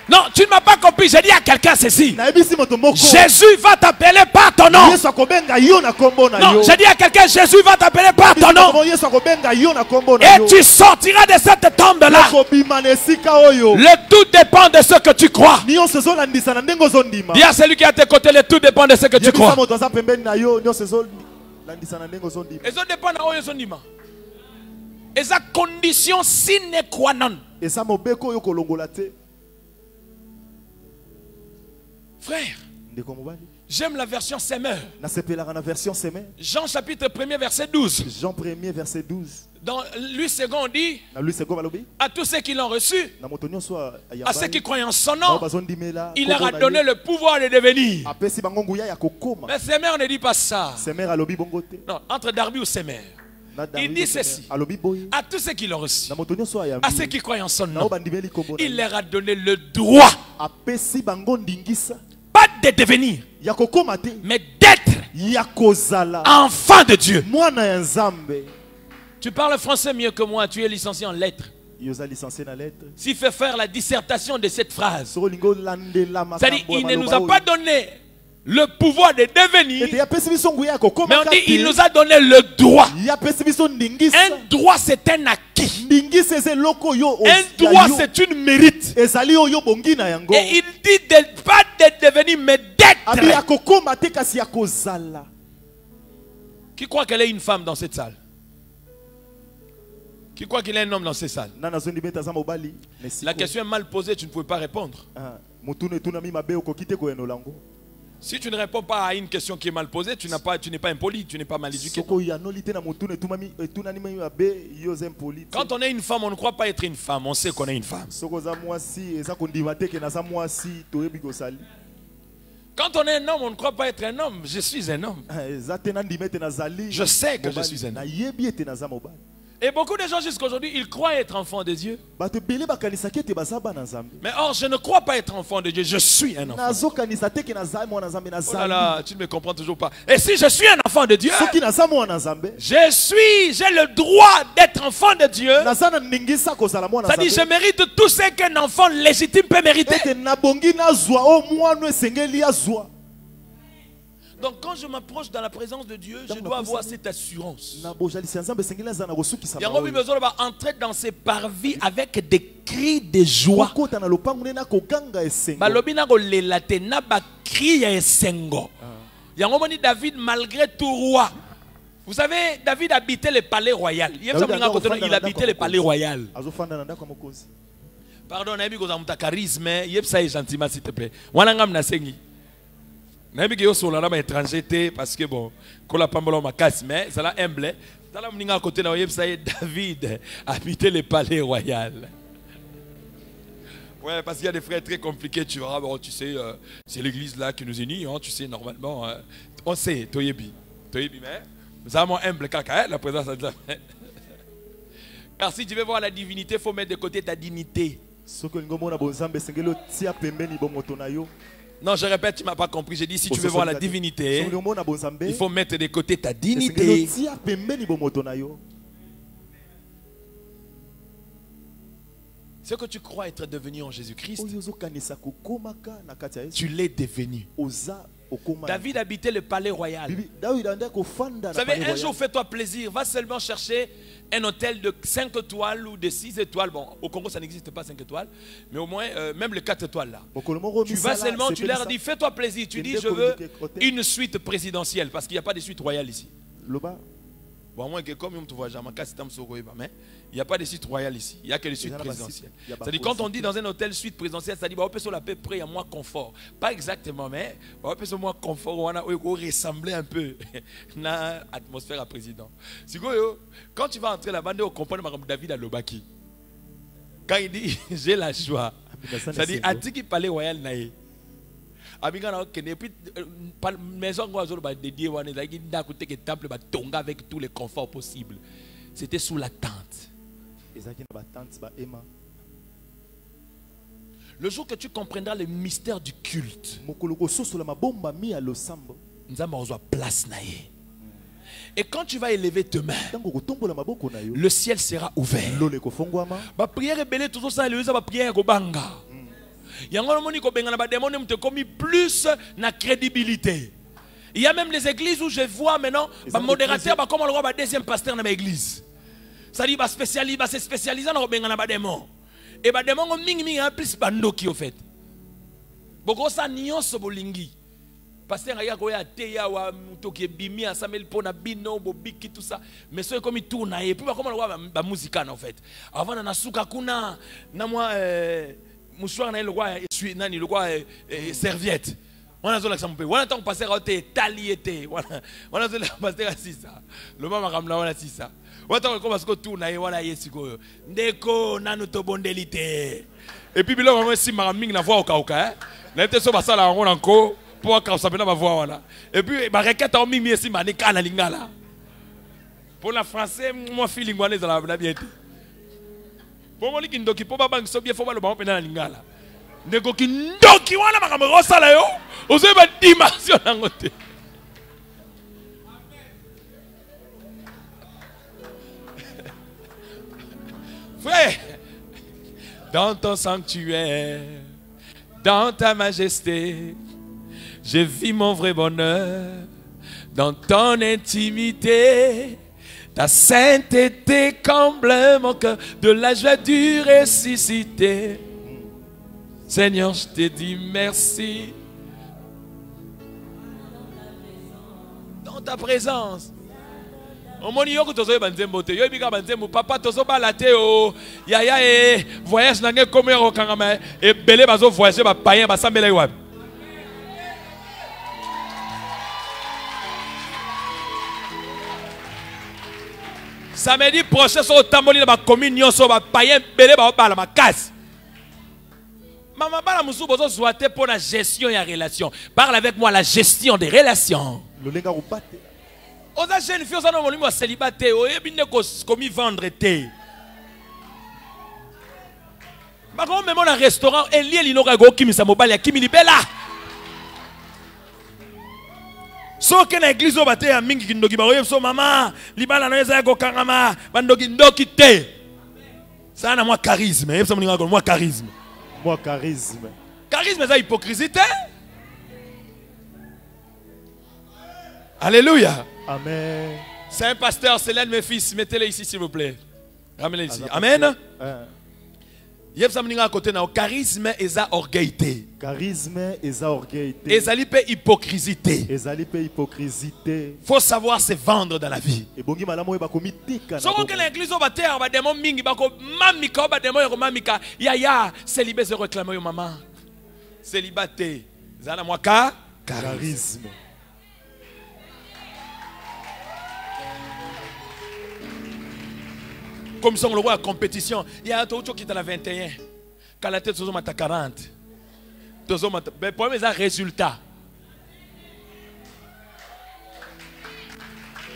Non, tu ne m'as pas compris. Je dis à quelqu'un ceci. Jésus va t'appeler par ton nom. Non, je dis à quelqu'un, Jésus va t'appeler par ton nom. Et tu sortiras de cette tombe-là. Le tout dépend de ce que tu crois. Dis à celui qui est à tes côtés, le tout dépend de ce que tu crois. Et ça dépend de ce que tu crois. Et sa condition sine qua non. Frère, j'aime la version Semeur. Jean chapitre 1er verset 12. Jean 1er verset 12. Dans lui second on dit à tous ceux qui l'ont reçu, à ceux qui croient en son nom, il leur a donné le pouvoir de devenir. Mais Semeur ne dit pas ça. Non, entre Darby ou Semeur. Il dit ceci à tous ceux qui l'ont reçu, à ceux qui croient en son nom, il leur a donné le droit pas de devenir mais d'être enfant de Dieu. Tu parles français mieux que moi, tu es licencié en lettres. S'il fait faire la dissertation de cette phrase, c'est-à-dire il ne nous a pas donné le pouvoir de devenir, mais on dit il nous a donné le droit. Un droit c'est un acquis. Un droit c'est une mérite. Et il dit pas de devenir mais d'être. Qui croit qu'elle est une femme dans cette salle? Qui croit qu'il est un homme dans cette salle? La question est mal posée, tu ne pouvais pas répondre. Si tu ne réponds pas à une question qui est mal posée, tu n'es pas impoli, tu n'es pas mal éduqué. Quand on est une femme, on ne croit pas être une femme, on sait qu'on est une femme. Quand on est un homme, on ne croit pas être un homme. Je suis un homme. Je sais que je suis un homme. Et beaucoup de gens jusqu'à aujourd'hui, ils croient être enfants de Dieu. Mais or, je ne crois pas être enfant de Dieu. Je suis un enfant. Oh là là, tu ne me comprends toujours pas. Et si je suis un enfant de Dieu, j'ai le droit d'être enfant de Dieu. C'est-à-dire, je mérite tout ce qu'un enfant légitime peut mériter. Donc quand je m'approche dans la présence de Dieu, je dois avoir cette assurance. Il y a besoin d'entrer dans ces parvis avec des cris de joie. David, malgré tout roi. Vous savez, David habitait le palais royal. Il habitait le palais royal. Pardon, il y a un charisme, il y a un gentiment, s'il te plaît. Je suis étranger parce que bon, mais ça l'a humble. David habitait le palais royal. Ouais, parce qu'il y a des frères très compliqués, tu vois. Bon, tu sais, c'est l'église là qui nous unit, hein, tu sais, normalement. On sait, Toyebi. Toyebi, mais nous avons humble caca, la présence de Dieu. Car si tu veux voir la divinité, il faut mettre de côté ta dignité. Non, je répète, tu ne m'as pas compris. J'ai dit, si tu veux voir la divinité, il faut mettre de côté ta dignité. Ce que tu crois être devenu en Jésus-Christ, tu l'es devenu. David habitait le palais royal. Vous savez, un jour, fais-toi plaisir. Va seulement chercher un hôtel de 5 étoiles ou de 6 étoiles. Bon, au Congo, ça n'existe pas 5 étoiles. Mais au moins, même les 4 étoales là. Tu vas seulement, tu leur dis, fais-toi plaisir. Tu dis, je veux une suite présidentielle. Parce qu'il n'y a pas de suite royale ici. Bon, moi, comme tu vois, il n'y a pas de suite royale ici. Il n'y a que les suites présidentielles. C'est-à-dire, quand on dit dans un hôtel suite présidentielle, ça dit, on peut sur la paix près, il y a moins confort. Pas exactement, mais on peut sur moins confort, on ressembler un peu à l'atmosphère à président. Quand tu vas entrer là-bas, on comprend David à Lobaki. Quand il dit, j'ai la joie, ça dit, Atiki Palais Royal Naï. Et puis, maison dédiée temple avec tous les conforts possibles. C'était sous la tente. Le jour que tu comprendras le mystère du culte, nous avons place. Et quand tu vas élever tes mains, le ciel sera ouvert. Ma prière est belle, tout ça, ma prière est banga. Il y a plus de crédibilité. Il y a même les églises où je vois maintenant les modérateurs comme le deuxième pasteur dans l'église. Ça dit se spécialiser dans le démon. Et les démons ont plus bandoki au fait. Beaucoup ça nuance bolingi. Pasteur aya ko ya teya wa mutoki bimi asamel pona bino bobiki tout ça. Mais ceux comme il tourne et puis comme la musique en fait. Avant na suka kuna na moi mouchoir na le roi suis nani le roi serviette. On a zola exemple. On attend passer à taliété. On a zola passer à ça. Le mama ramla on a ça. On attend comme parce que tourne et voilà yesiko. Ndeko nanu to bondelité. Et puis bilo moi si maraming na voix au kauka. Na été so basala on encore pour ka sabena ma voix voilà. Et puis ba requête en mimi si manika na lingala. Pour la français moi feeling ngwane za la bien. Pour moi ndoki po baba so bien faut ba le ba pena na lingala. Ndeko ki ndoki wana makambo osala yo. Ozo ba dimension nangote. Frère, dans ton sanctuaire, dans ta majesté, je vis mon vrai bonheur. Dans ton intimité, ta sainteté comble mon cœur de la joie du ressuscité. Seigneur, je te dis merci. Dans ta présence. Au moni yoko tozo banzembo te yo bika banzembo papa tozo balate o yaya e voyage nange comme o kangama e belé bazo voyager ba païen ba sambela yo. Samedi prochain so tamboli na ba communion so ba païen belé ba bala ma casse. Maman, parle musu bozo zoate pour la gestion et la relation. Parle avec moi la gestion des relations. Oza jeune fille oza no molimo célibataire, oyebine ko komi vendre te. Ba ko même na restaurant elie linoka go kimisa mobali ya kimi libela. So que na église o bate ya mingi kindoki ba oyebso mama, libala na eza ko kangama, bandoki ndoki te. Ça na moi charisme, yebso moninga ko moi charisme. Moi charisme. Charisme c'est hypocrisie. Alléluia. Amen. C'est un pasteur, c'est l'un de mes fils. Mettez-le ici s'il vous plaît. Ramenez-le ici. Amen. À côté na charisme et ça orgueillité. Charisme et ça orgueillité. Et ça lipe hypocrisie. Et ça lipe hypocrisie. Faut savoir se vendre dans la vie. Et bongi malamu ba komitika. So que l'église ba terre ba démon mingi ba ko mamika ba démon ko mamika. Ya célibé se réclamer yo maman. Célibaté. Zana moi charisme. Comme si on le voit à compétition, il y a un autre qui est à la 21. Quand la tête est à 40. Mais le problème, c'est un résultat.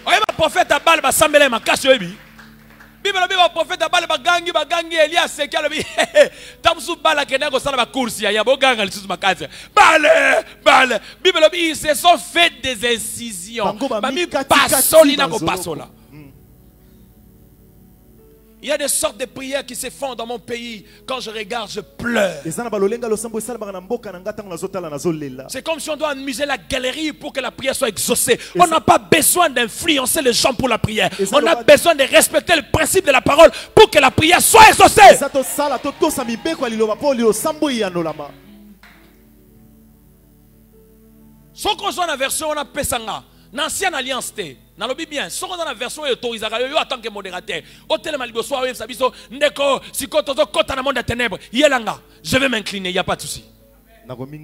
Il y a un prophète à balle, il y a un cache. Il y a un prophète à balle, il y a un gangi, Elias, il y a un gangi, il y a un course, il y a un gangi, balle. Ils se sont fait des incisions. Il y a des sortes de prières qui se font dans mon pays. Quand je regarde, je pleure. C'est comme si on doit amuser la galerie pour que la prière soit exaucée. On n'a pas besoin d'influencer les gens pour la prière. On a besoin de respecter le principe de la parole pour que la prière soit exaucée. Si on a la version, on a Pesanga. L'ancienne alliance, dans le bien, si on a la version autorisée, en tant que modérateur, au télémalibo, soit sabiso, ndeko, si kotozo kota na monde des ténèbres, yelanga, je vais m'incliner, il n'y a pas de souci. Quand on met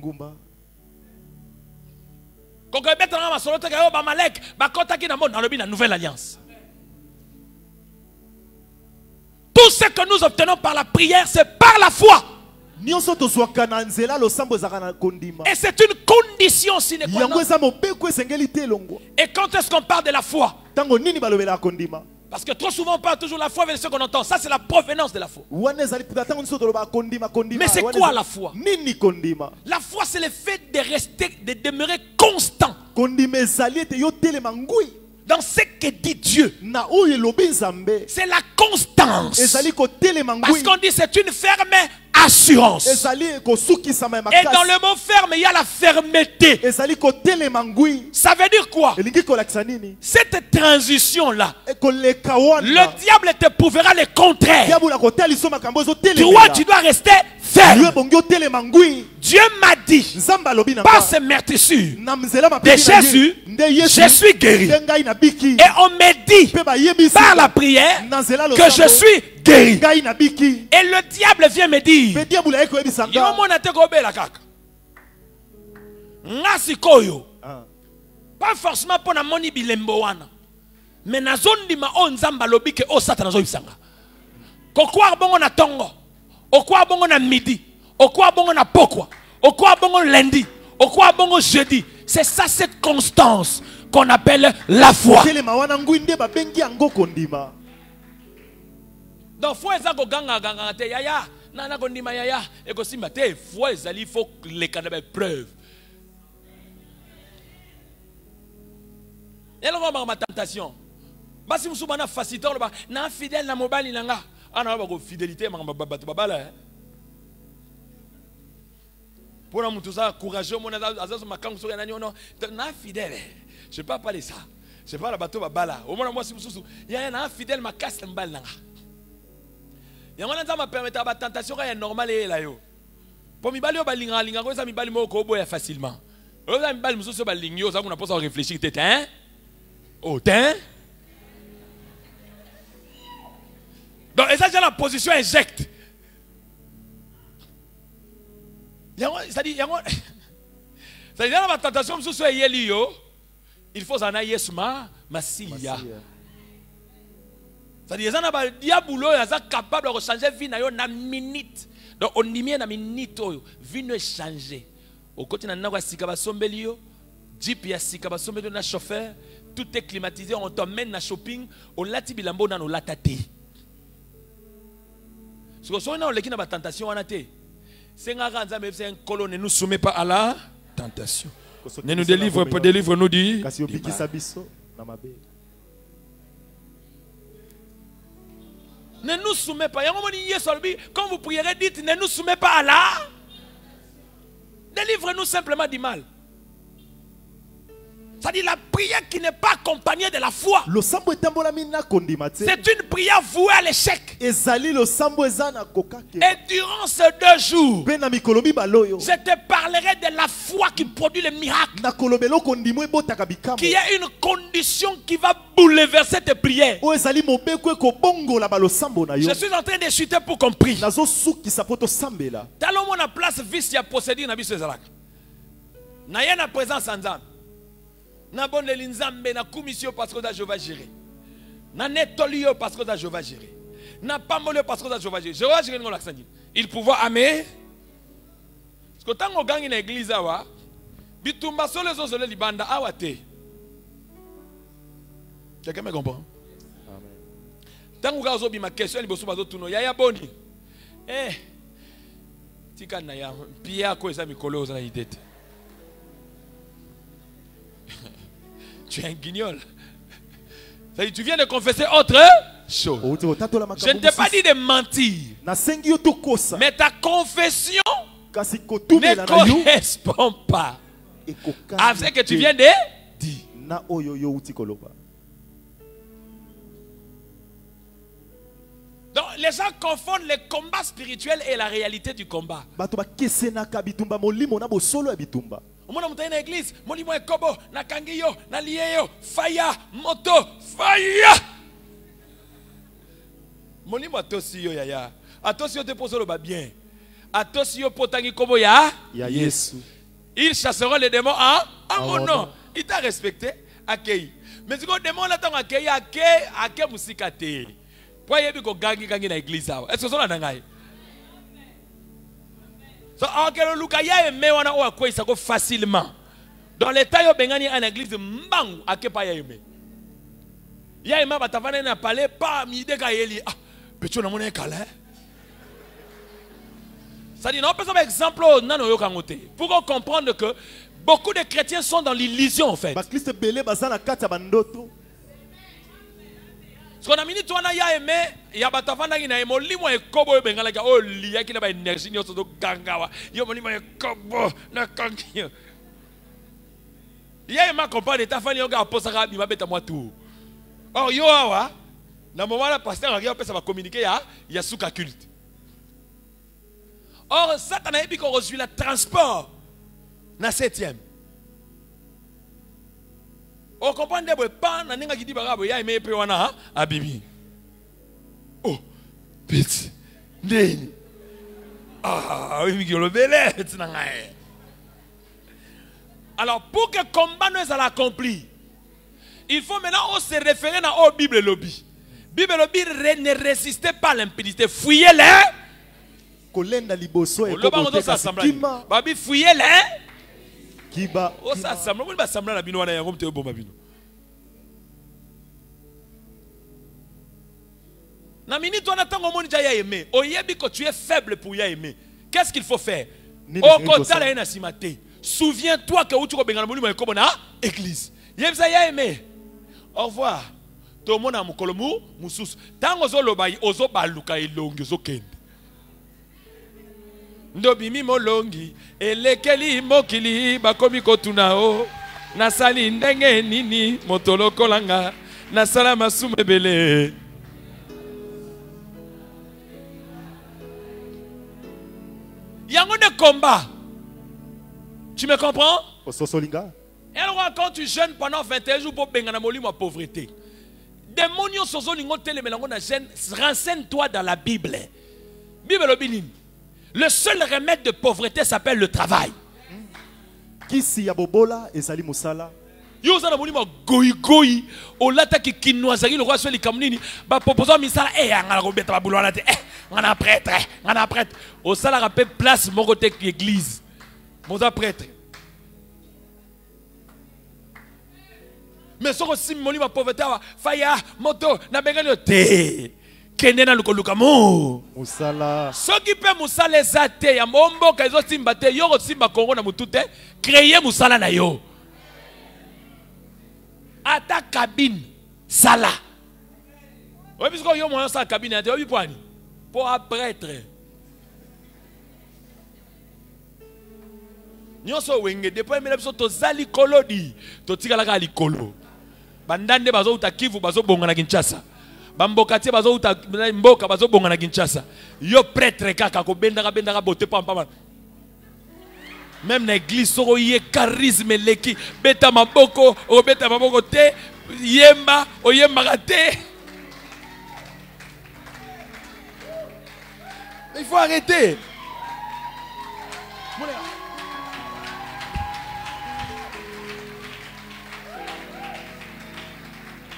dans la solo, Bamalek, bakota qui dans le bien, la nouvelle alliance. Tout ce que nous obtenons par la prière, c'est par la foi. Et c'est une condition sine qua non. Et quand est-ce qu'on parle de la foi? Parce que trop souvent on parle toujours de la foi avec ce qu'on entend. Ça c'est la provenance de la foi. Mais c'est quoi la foi? La foi c'est le fait de rester, de demeurer constant dans ce que dit Dieu. C'est la constance. Parce qu'on dit c'est une ferme assurance. Et dans le mot ferme, il y a la fermeté. Ça veut dire quoi? Cette transition-là, le diable te prouvera le contraire. Toi, tu dois rester ferme. Dieu m'a dit, par ce meurtrissure de Jésus, je suis guéri. Et on me dit, par la prière, que je suis guéri. Et le diable vient me dire, pas forcément pour la moni bilembo wana, mais na zondi ma on zamba lobi ke o satana zo ibsanga. Kokwa bongo na tongo, okwa bongo na midi, okwa bongo na pokwa, okwa bongo lundi, okwa bongo jeudi. C'est ça cette constance qu'on appelle la foi. Donc foi ezako ganga ganga te yaya nana kondima yaya ekosimba te foi ezali faut les canaux preuve. Et là on va ma tentation. Basi musuba na facilitateur ba na fidèle na mobile nanga ana ba ko fidélité manga bato babala. Pour un mutu ça courageux mon azazo makangu so na nyono na fidèle. Je peux pas parler ça. Je parle bato babala. Au moins moi si mususu yaya na fidèle makasi mbal nanga. Il y a un permettre à la tentation est normale là yo. Pour mi bali yo balinga linga ko ça mi bali moko boya facilement. O ça mi bali muso so balingi yo ça qu'on a pas à réfléchir tête hein. Oh t'es. Donc et ça c'est la position injecte. Ça dit ça dit la tentation muso so yeli yo. Il faut en ailler sma masiya. C'est-à-dire que le diable est capable de changer la vie dans une minute. Donc on y met na minito vino changer. Au côté na nako sika ba sombelio, jeep ya sika ba sombelio na chauffeur, tout est climatisé, on t'emmène na shopping, on lati bilambo na no latate. Ce que so na on lekina ba tentation wana te. Senga nzambe c'est un colon ne nous soumet pas à la tentation. Ne nous délivre-nous du ne nous soumet pas. Quand vous prierez, dites ne nous soumet pas à la. Délivre-nous simplement du mal. C'est-à-dire la prière qui n'est pas accompagnée de la foi. C'est une prière vouée à l'échec. Et durant ces 2 jours, je te parlerai de la foi qui produit les miracles. Qui est une condition qui va bouleverser tes prières. Je suis en train de chuter pour qu'on prie. Talons la place vice ya posséder na biso ezalaka. Na ya na présence ensemble. Na bonne linzambe na commission parce que Jéhovah gérer. Na netolio parce que Jéhovah gérer. Na pambolio parce que Jéhovah gérer. Jéhovah gérer ngol accent. Il pouvoir amen. Parce que tant ogangi na église awa, bitumba solo zo solo libanda awate. Quelqu'un me comprend? Amen. Tant ogazo bi ma question liboso bazo tuno ya boni. Tika na ya pia ko eza mikolo za idete. Tu es un guignol. Tu viens de confesser autre chose. Je ne t'ai pas dit de mentir. Mais ta confession ne correspond pas à ce que tu viens de dire. Donc les gens confondent le combat spirituel et la réalité du combat. Au moment où tu es dans l'église, molimo ekobo, na kangiyo, na lieyo, fire, moto, fire. Molimo atosio yaya. Atosio te pose le bien. Atosio potangi kobo ya Yesu. Ils chasseront les démons en mon nom. Il t'a respecté, accueilli. Mais si le démon l'attend accueilli, accueilli musikate. Pourquoi il y a ko gangi dans l'église? Est-ce que c'est là nangai? Facilement. Dans l'état yo bengani en église mbang akepa ya yeme. Ya yema batavana na parler pas mi de kaeli. Ah, pecho na mona kala. Ça dit non pas un exemple nano yo kangote. Pour comprendre que beaucoup de chrétiens sont dans l'illusion en fait. Ce qu'on a mis toi na ya aimé, ya batavana ina emo limo e kobo e bengala ka o liya ki na ba énergie nyoso do gangawa. Yo mo limo e kobo na kangiyo. Ya ma compagne ta fani yoga aposaka bi mabeta moi tout. Or yo awa na moment la pasteur regarde peut ça va communiquer ya souka culte. Or Satan a dit qu'on reçoit le transport na 7e. On comprend des pas na ninga kidi barabo ya eme pe wana abibi. Oh, petit. Ndeni. Ah, oui mi le belé tina ngai. Alors pour que le combat ne soit accompli, il faut maintenant se référer à la Bible lobby. Bible lobby ne résistait pas à l'impudicité. Fouillez-les. Kolenda liboso e Babi fouillez-les. Kiba. O ça semble on va sembler la bino wana yango mte bomba bino. Na minute on attend au monde ya aimer. Oyebi que tu es faible pour y aimer. Qu'est-ce qu'il faut faire? Au côté la na simate. Souviens-toi que tu bengana molimo e kobo na église. Yebza ya aimer. Au revoir. To mona mukolomu mususu. Tango zo lobai ozo baluka elongi zo kende. Ndobimi molongi elekeli mokili bakomi kotuna o nasali ndenge nini motoloko langa nasala masumu ebele. Yango de combat. Tu me comprends? Et alors quand tu jeûnes pendant 21 jours pour bengana molimo à pauvreté. Démonios sozo lingo tele melango na jeûne, renseigne-toi dans la Bible. Bible obinim. Le seul remède de pauvreté s'appelle le travail. Yo za na molimo goyi goyi olata ki kinwazaki le roi soit likamnini ba proposer misala ngana ko beta ba bulwana te ngana prêtre au sala rappel place mon côté église moza prêtre mais soko sim molimo pauvreté wa faya moto na bengani te kende na lukoluka mo musala soki pe musala ezate ya momboka ezo simba te yo ko simba Congo na mutu te créer musala na yo ata cabine sala oui puisque yo moyen sa cabine ate obi poani pour un prêtre nyonso wenge depuis mela biso tozali kolodi totikala ka likolo bandande bazo uta Kivu bazo bonga na Kinshasa bamboka tie bazo uta mboka bazo bonga na Kinshasa yo prêtre kaka ko bendaka bote pampa même na église soko yé charisme leki beta maboko o beta maboko te yemba o yemba te. Il faut arrêter.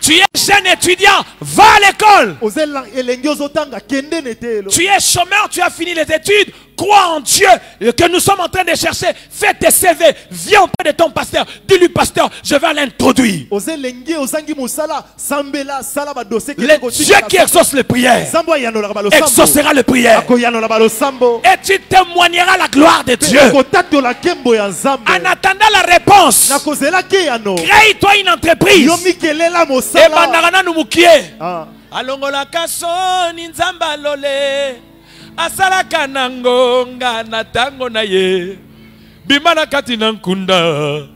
Tu es jeune étudiant, va à l'école. Tu es chômeur, tu as fini les études. Crois en Dieu que nous sommes en train de chercher. Fais tes CV. Viens auprès de ton pasteur. Dis-lui, pasteur, je vais l'introduire. Le Dieu qui exauce les prières exaucera les prières. Et tu témoigneras la gloire de Dieu. En attendant la réponse, crée-toi une entreprise. Et bandagana nous moukié. Alongola kasoni nzamba lole. Asalaka nangonga na tango na ye bimana kati na nkunda.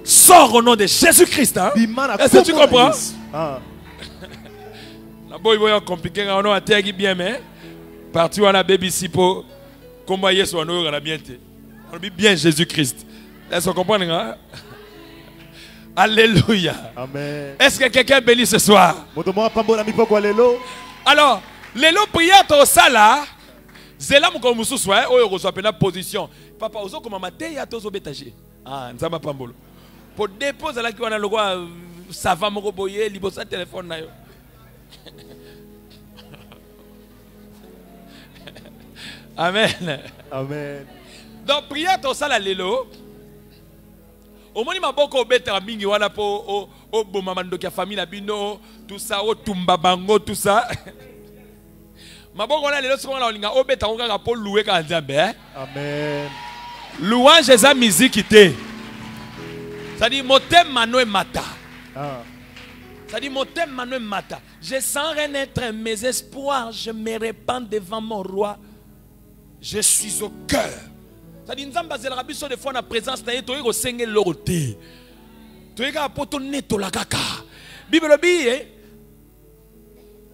Sors au nom de Jésus-Christ. Hein? Est-ce que tu comprends? La boy boy compliqué on a tergi bien mais parti on a baby sipo comment yeso on a bien té. On dit bien Jésus-Christ. Est-ce que vous comprenez? Hein? Alléluia. Amen. Est-ce que quelqu'un bénit ce soir? Alors, l'élo prière au sala, zela moko mususu oyo ko swapena position. Papa ozo koma maté ya tozo betager. Ah, nzamba pambolo. Pour déposer la ki wana loko sava moko boye libosa téléphone na yo. Amen. Amen. Donc prière au sala l'élo. Au moins, maboko obetera mingi wana po o boma mandoki ya famille na bino tout ça o tumba bango tout ça. Maboko wana lelo soko na olinga obeta ngaka po louer ka nzambe. Amen. Louange eza musique te. Ça dit motem mano mata. Ça dit motem mano mata. Je sens renaître mes espoirs, je me répands devant mon roi. Je suis au cœur. Ça dit nzamba zela biso de fois na présence na yeto yeko senge loroté. Toyeka poto neto la kaka. Bible bi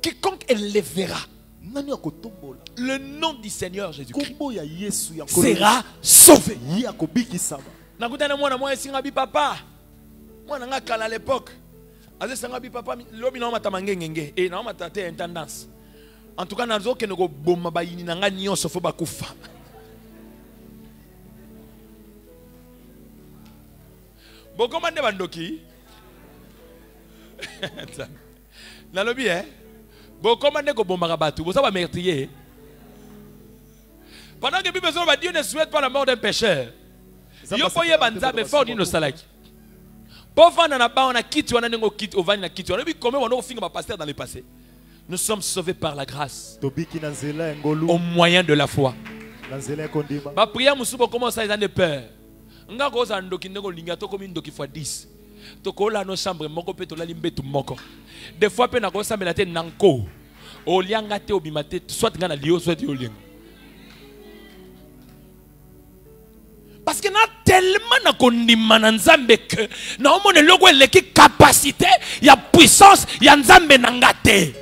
quiconque élèvera le nom du Seigneur Jésus-Christ sera sauvé. Nakutana mwana mwa singa bi papa. Mwana ngakala à l'époque. Aze singa bi papa lobi na mata mangengenge et na mata te intendance. En tout cas nazo ke ngo bomba bayini na nga nyonso fo bakufa. Bokomande bandoki. Nalobi bokomande ko bombaka batu, bosa ba meurtrier. Pendant que Dieu ne souhaite pas la mort d'un pécheur. Yo boye banzabe fort dino salaki. Pauvre na ba on a kiti wana ngo kiti ovani na kiti. On a vu comment on a fingi ma pasteur dans le passé. Nous sommes sauvés par la grâce. Au moyen de la foi. Ma prière musubo commence à les peur. Nga koza ndoki ndeko linga to komi ndoki fois 10. To ko la no chambre moko pe to la limbetu moko. Des fois pe na ko sambela te nanko. O lianga te obimate soit nga na lio soit yo linga. Parce que na tellement na kondima na nzambe que na omone logo eleki capacité ya puissance ya nzambe na ngate.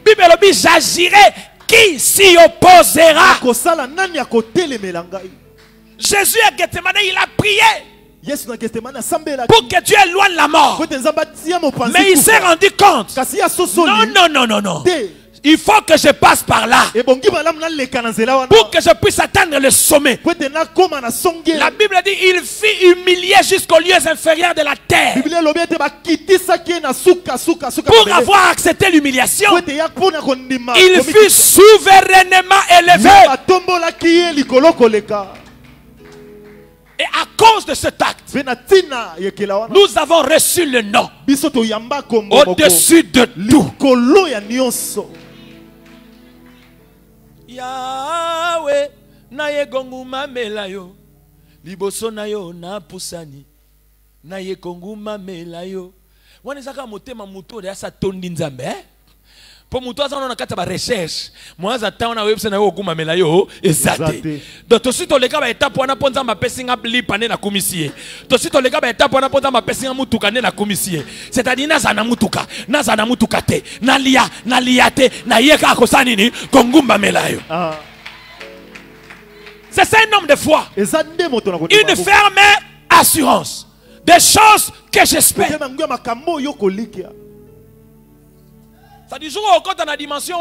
Bible bi j'agirai qui s'y opposera. Ko sala nani ya ko telemela ngai. Jésus à Gethsemane, il a prié pour que Dieu éloigne la mort. Mais il s'est rendu compte. Non. Il faut que je passe par là pour que je puisse atteindre le sommet. La Bible dit il fit humilier jusqu'aux lieux inférieurs de la terre. Pour avoir accepté l'humiliation, il fut souverainement élevé. Et à cause de cet acte, nous avons reçu le nom au-dessus de tout. Yahweh na yegonguma melayo liboso na yo na pusani na yegonguma melayo wana saka motema muto ya sa tondi nzambe po muto azana na kata ba recherche mwaza taona website na yo guma melayo ezate donc to sito leka ba étape wana ponza ma pesinga lipa ne na komisie to sito leka ba étape wana ponza ma pesinga mutuka ne na komisie c'est-à-dire na mutuka te na lia te na yeka akosani ni kongumba melayo. C'est ça un homme de foi, une ferme assurance des choses que j'espère. Ça dit jour au compte dans la dimension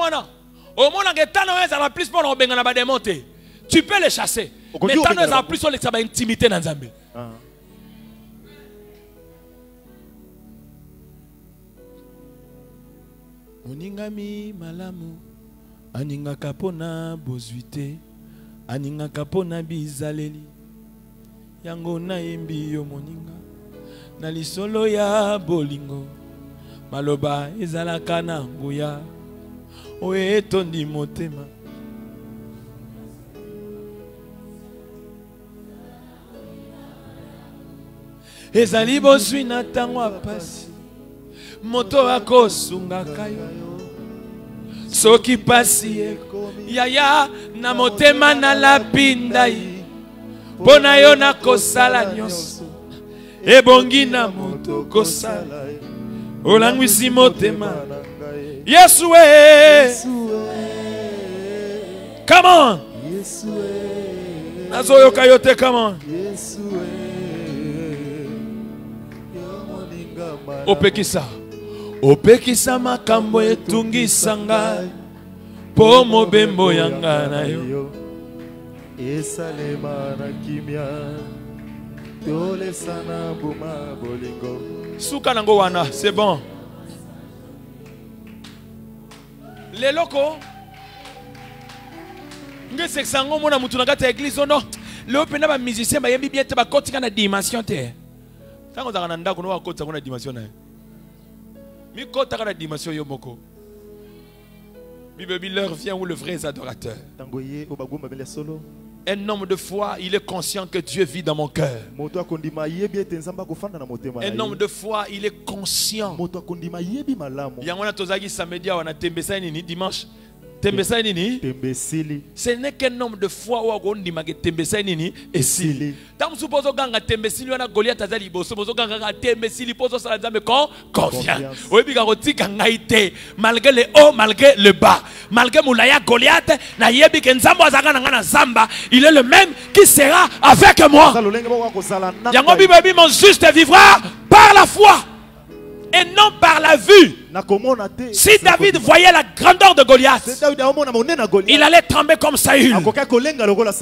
au monde en plus pour démonter. Tu peux les chasser, mais tant en plus sur les intimité dans Zambie. Oningami malamu aninga kapona bozuite aninga kapona bizaleli yango na yembi yo moninga na lisolo ya bolingo maloba ezalaka na nguya oye tondi motema ezali bozwi na tango apasi moto akosungaka yo soki pasi yaya na motema na lapindai pona yo na kosala nyonso ebongi na moto kosala olangwisi motema Yesu come on nazoyoka yo te come on opekisa makambo etungisa ngai po mobembo yanga na yo esalema na kimia tolesana buma bolingo suka nango wana c'est bon les locaux ngese sango mona mutu na kati ya église ono le pena ba musicien ba yembi bien te ba kotika na dimension te tango za na ndako no akota na dimension na mi kota na dimension yo moko Bible leur vient où le vrai adorateur. Un homme de foi, il est conscient que Dieu vit dans mon cœur. Un homme de foi, il est conscient. Yangona tozaki samedi wana tembesa nini dimanche. Tembesa nini? Ce n'est qu'un homme de foi ou agondi mage tembesa nini esili. Tam supposo ganga tembesili wana Goliath azali boso boso ganga tembesili poso sala nzambe confiance. Oyebi ka kotika ngaite malgré le haut malgré le bas. Malgré moulaya Goliath na yebi ke nzambo azaka na ngana zamba, il est le même qui sera avec moi. Yango bibi mon juste vivra par la foi et non par la vue. Si David voyait la grandeur de Goliath, il allait trembler comme Saül.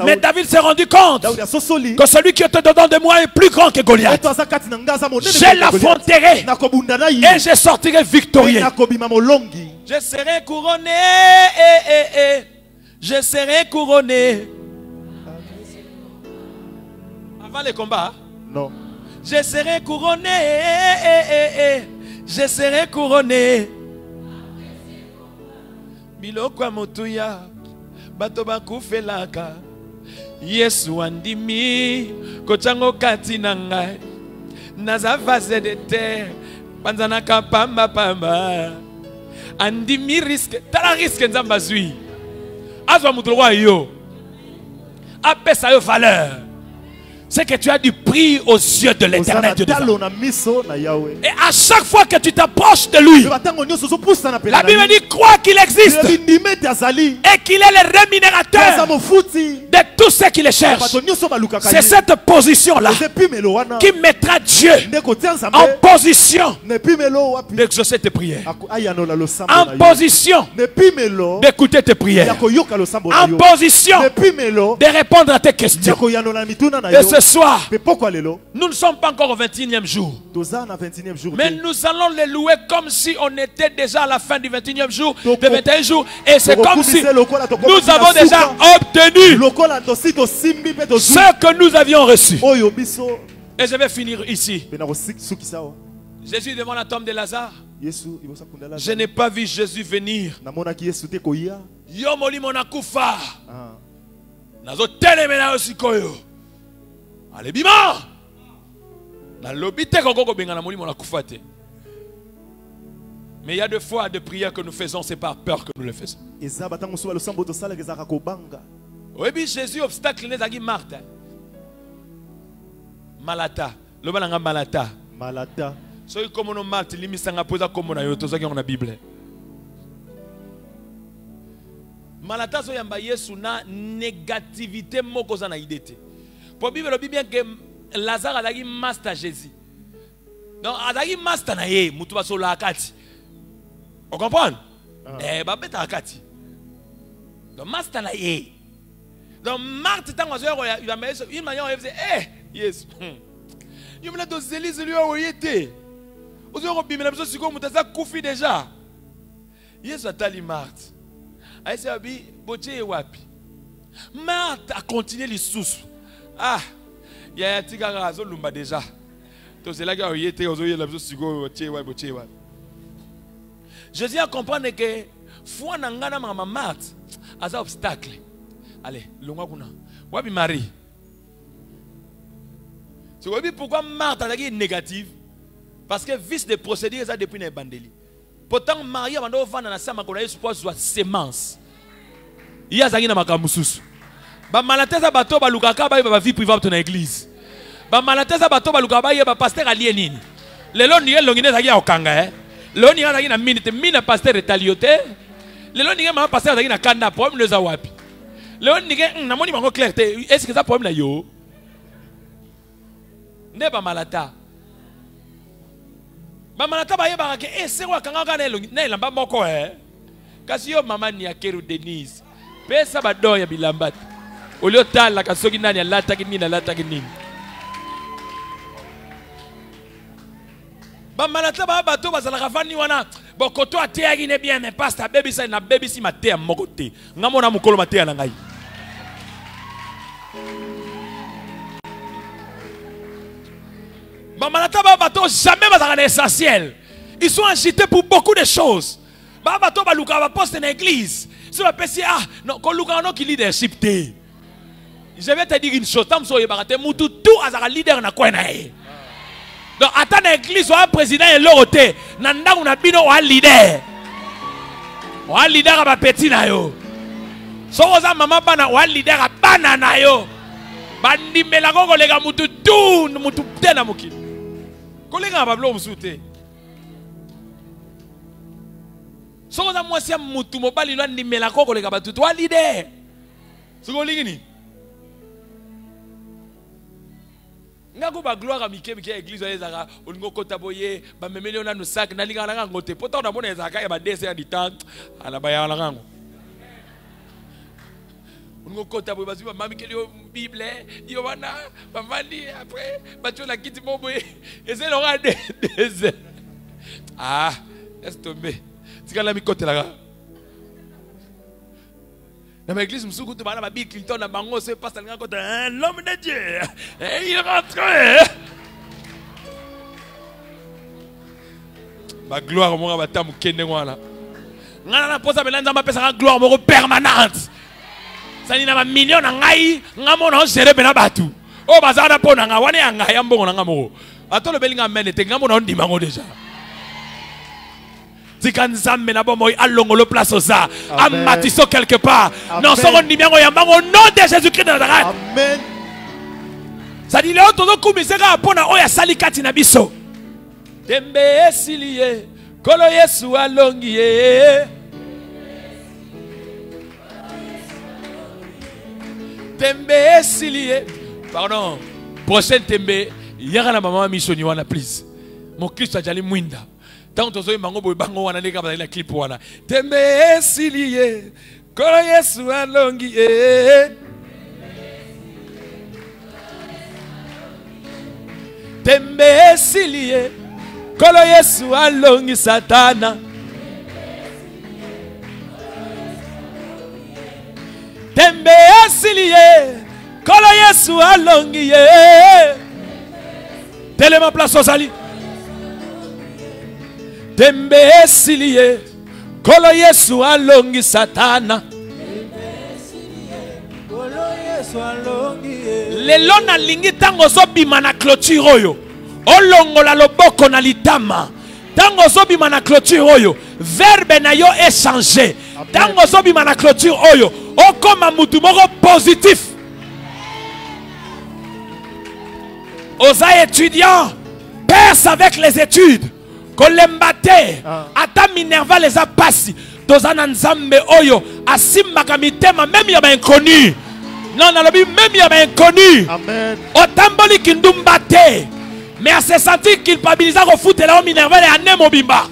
Mais David s'est rendu compte que celui qui était dedans de moi est plus grand que Goliath. Je l'affronterai et je sortirai victorieux. Je serai couronné, je serai couronné. Avant les combats, non. Je serai couronné, je serai couronné. Bilokwa motuya, bato bakufelaka. Yesu andimi, kochango kati nangai. Naza vase de terre, panzanaka pamba pamba. Andimi risque, tala risque nzamba zui. Azwa mutulwa yo. Apesa yo valeur. c'est que tu as du prix aux yeux de l'Éternel Dieu des armées. Et à chaque fois que tu t'approches de lui, la Bible dit crois qu'il existe et qu'il est le rémunérateur de tous ceux qui le cherchent. C'est cette position-là qui mettra Dieu en position d'exaucer tes prières, en position d'écouter tes prières, en position de répondre à tes questions. Et ce soir, nous ne sommes pas encore au 21e jour, mais nous allons les louer comme si on était déjà à la fin du 21e jour, des 21 jours, et c'est comme si nous avons déjà obtenu ce que nous avions reçu. Et je vais finir ici. Jésus devant la tombe de Lazare. Je n'ai pas vu Jésus venir. Yo molimo na kufa. Nazo telemena osikoyo. Ale bima. Na lobite koko benga na molimo na kufa te. Mais il y a des fois de prières que nous faisons, c'est par peur que nous le faisons. Oui, bien Jésus obstacle n'est pas Marthe. Malata. Le balanga malata. Malata. Soy comme on Marthe, limisanga posa comme on a yoto ça qui on a Bible. Malata so yamba Yesu na négativité moko za na idée. Pour Bible le bien que Lazare a dit master Jésus. Donc a dit master na ye mutu ba so la kati. On comprend? Eh ba beta kati. Donc master na ye. Donc Marthe tango zo il va mettre une manière il faisait yes. Il me l'a donné Zélie lui a été. Vous avez oublié la personne comme ça koufi déjà. Yesu atali Marthe. Aïssa abi boche wapi. Marthe a continué les sous. Ah, il y a tika razo lumba déjà. Donc c'est là qu'il a été aux yeux la personne boche wapi. Jésus a compris que foi nangana mama Marthe a un obstacle. Allez, longa kuna. Wapi Marie. C'est pourquoi Marthe a été négative. Parce que vice de procédure ça depuis les bandeli. Pourtant Marie avant de vendre na sama kona Yesu soit semence. Il y a zaki na makamususu. Ba malateza bato ba lukaka ba ba vie privée dans l'église. Ba malateza bato ba lukaka ba pasteur allié nini. Lelo ni longine zaki okanga lelo ni zaki na minute mina pasteur etaliote. Lelo ni ma pasteur zaki na kanda problème le za wapi. Lelo ni na moni bango clarté. Est-ce que ça problème na yo? Ne ba malata. Mamanata ba yeba ke c'est quoi kanga kana na lamba moko kasi yo mama ni akeru Denise pesa badoya bilambata olio tala kasoki nani alata kinini mamanata ba bato bazala kafani wana bokoto ateya kine bien mais pasteur baby ça na baby si matea moko te ngamona mukolo matea na ngai. Jamais essentiel. Ils sont agités pour beaucoup de choses. Babato baluka va poster dans l'église. Si on peut ah non quand luka no qui leadership te. Je vais te dire une chose, tam so yebakate mutu tout azara leader na kwa na e. Donc attends l'église ou un président et l'autre na ndangu na bino wa leader. Wa leader ba petit na yo. So oza mama bana wa leader bana na yo. Bandi melago kolega mutu tout mutu tena muki. Kolega bablo msute. So oza mwasi ya mutu mobali lo ndi melago kolega batutu wa leader. Siko lingini. Ngako ba gloire à mike église ezaka olingo kota boye ba memeli ona no sac na linga na ngote pota na bona ezaka ya ba dese ya ditan ala ba ya la ngango olingo kota boye baziba mami keli bible yo wana ba vandi après ba tu la kiti moboye eze lo ga dese ah laisse tomber tikala mi kote la dans l'église, je me suis dit que Bill Clinton a bango se passe l'homme de Dieu. Et il rentre. Ma gloire au monde va t'amuer kende wana. Ngana posa belanda ma pesa gloire mo permanente. Ça ni na million na ngai, ngamo na gérer bena batu. O bazana pona nga wane nga yambongo na ngamo. Atolo belinga mene te ngamo na ndima ngo déjà. Zikanzambe na bomo alongolo place oza amatiso quelque part non soko ndimiango ya bango nom de Jésus-Christ de Nazareth. Amen. Ça dit leo tozo kumiseka pona oya salikati na biso. Tembe esiliye kolo Yesu alongiye. Tembe esiliye. Pardon. Prochaine tembe yaka na mama misoni wana please. Mon Christ ajali mwinda. Tant tozo mango boy bango wana ndeka ba na clip wana. Tembe esiliye kolo Yesu alongiye. Tembe esiliye kolo Yesu alongi Satana. Tembe esiliye kolo Yesu alongi ye. Telema place ozali. Tembe esiliye kolo Yesu alongi Satana. Lelo na lingi tango zobima na clôture oyo olongola loboko na litama tango zobima na clôture oyo verbe na yo échanger tango zobima na clôture oyo okoma mutu moko positif oza étudiant perce avec les études kolembate ata minerva les a passi tozana nzambe oyo asimbaka mitema même ya ba inconnu. Non, non, même il y a un inconnu. Amen. Otamboli kindumbate. Mais à se sentir culpabilisé au foot et là au minerval et à Nemobimba.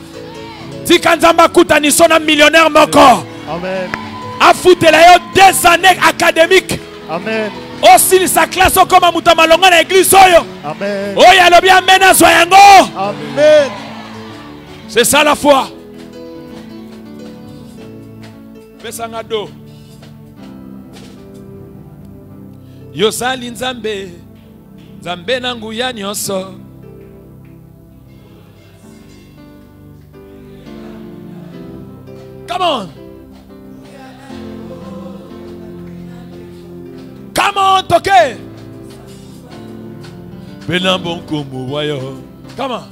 Si Kanzamba Kuta ni son millionnaire moko. Amen. A foot et là 2 années académiques. Amen. Aussi sa classe comme à Moutamalonga à l'église soyo. Amen. Oh ya lobi amena soyango. Amen. C'est ça la foi. Pesangado. Yosali nzambe nzambe na nguya nyonso. Come on. Come on, toke. Bena bon kombo wayo. Come on.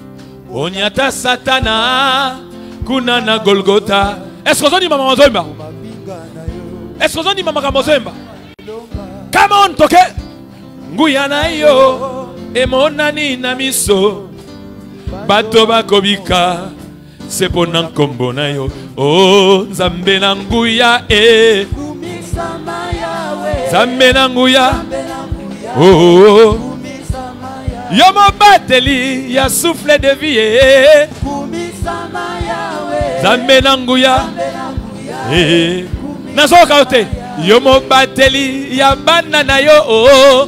Onyata Satana kuna na Golgotha. Est-ce que vous avez maman Mozemba? Est-ce que vous avez maman Mozemba? Come on, toke. Nguyana yo emonani na miso. Bato bakobika sepona nkombo na yo. Oh, Nzambe na nguya Nzambe na nguya. Oh, yo mobateli ya souffle de vie. Nzambe na nguya. Nazoka yote. Yo mobateli ya bana na yo. Oh,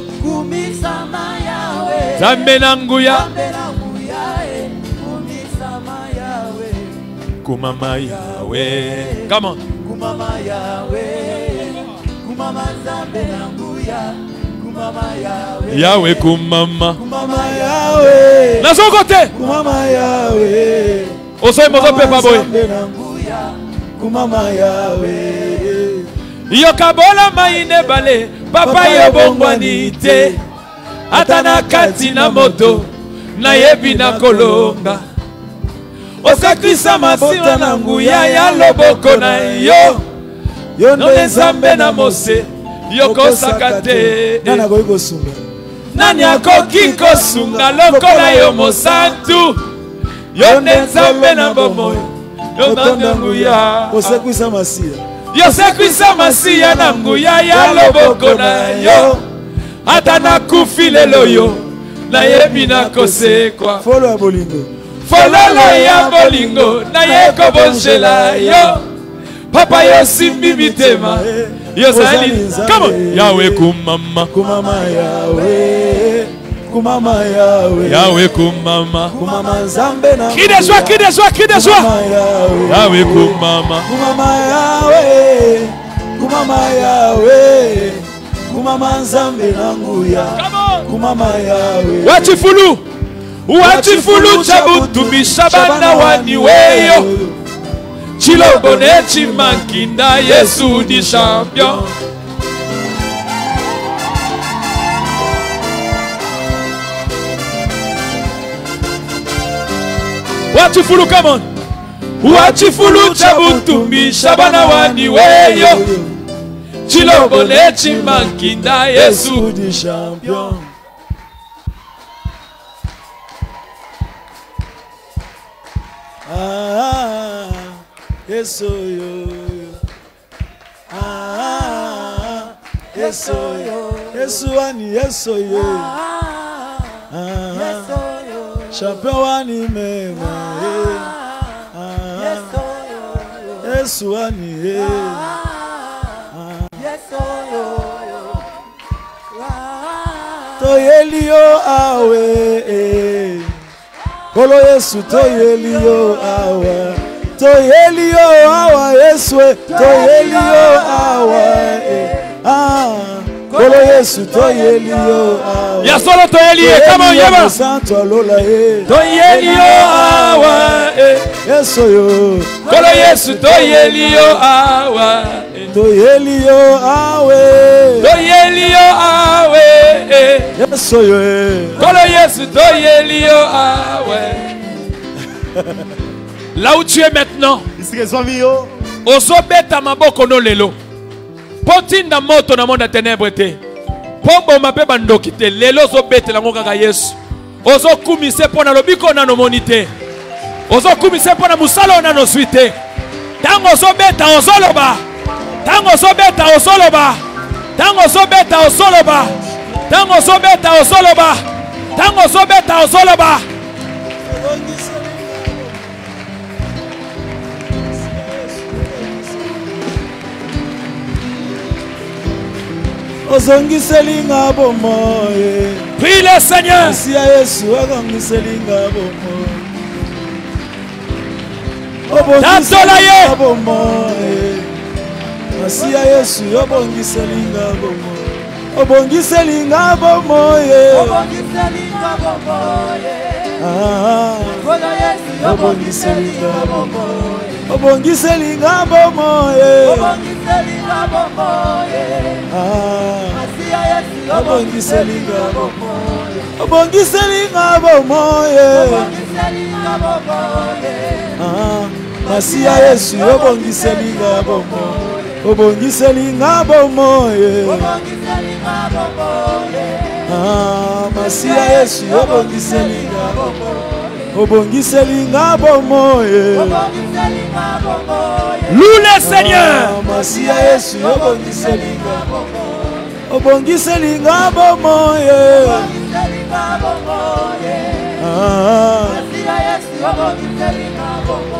Nzambe na nguya. Kumama Yahweh. Come on. Kumama Yahweh. Kumama Nzambe na nguya. Kumama Yahweh. Yahweh kumama. Kumama Yahweh. Nazoka yote. Kumama Yahweh. Osoi mozo pepa boy. Kumama Yahweh. Yo kabola maine bale. Papa yo bongwani te. Atana kati na moto. Na yebi na kolonga. Osakrisa masiwa na nguya ya loboko na yo. None Nzambe na Mose. Yoko sakate. Nani akoki kosunga lokola yo mosantu. Yone Nzambe na bomoyo. Yonanga nguya. Osakrisa masiya. Yosakrisa masiya na nguya ya loboko na yo. Ata na kufi lelo yo. Na yebi na kosekwa. Folo ya bolingo. Fololo ya bolingo. Na yeko bonjela yo. Papa yo simbi mitema. Yosali. Come on. Yahweh kumama. Kumama Yahweh. Kumama Yahweh. Yahweh kumama. Kumama Nzambe na. Qui des joies, qui des joies, qui des joies. Yahweh kumama. Kumama Yahweh. Kumama Yahweh. Kumama Nzambe na nguya. Kumama Yahweh. Watifulu. Watifulu chabutu bishabana wani weyo. Chilobone chimankinda Yesu di champion. Watifulu, come on. Watifulu chabutu bishabana wani weyo. Chilobone chimankinda Yesu di champion. Yesu yo. Yesu yo. Yesu ani Yesu yo. Champion wani mema. Yesu ani. Toyelio awe. Kolo Yesu toyelio awe. Toyelio awa Yesu. Toyelio awa. Kolo Yesu toyelio awa. Ya solo toyelie, come on yeba. Santo alola e. Toyelio awa. Yesu yo. Kolo Yesu toyelio awa. Toyelio awe. Toyelio awe. Yesu yo. Kolo Yesu toyelio awe. Là où tu es maintenant, ozobeta maboko no lelo. Potinda moto na monde ténèbres te. Pombo mape bandoki te. Lelo ozobeta la ngokaka Yesu. Ozokumise pona lobiko na no monite. Ozokumise pona musalo na no suite. Tango ozobeta ozoloba. Tango ozobeta ozoloba. Tango ozobeta ozoloba. Tango ozobeta ozoloba. Tango ozobeta ozoloba. Ozongiselinga bomoye. Prie le Seigneur. Si Yesu ozongiselinga bomoye. Obongiselinga bomoye. Si Yesu obongiselinga bomoye. Obongiselinga bomoye. Obongiselinga bomoye. Obongiselinga bomoye. Obongiselinga bomoye. Obongiselinga bomoye. Obongiselinga bomoye. Obongiselinga bomoye. Masia Yesu obongiselinga bomoye. Obongiselinga bomoye. Masia Yesu obongiselinga bomoye. Obongiselinga bomoye. Loue le Seigneur. Masia Yesu obongiselinga bomoye. Obongiselinga bomoye. Masia Yesu obongiselinga bomoye.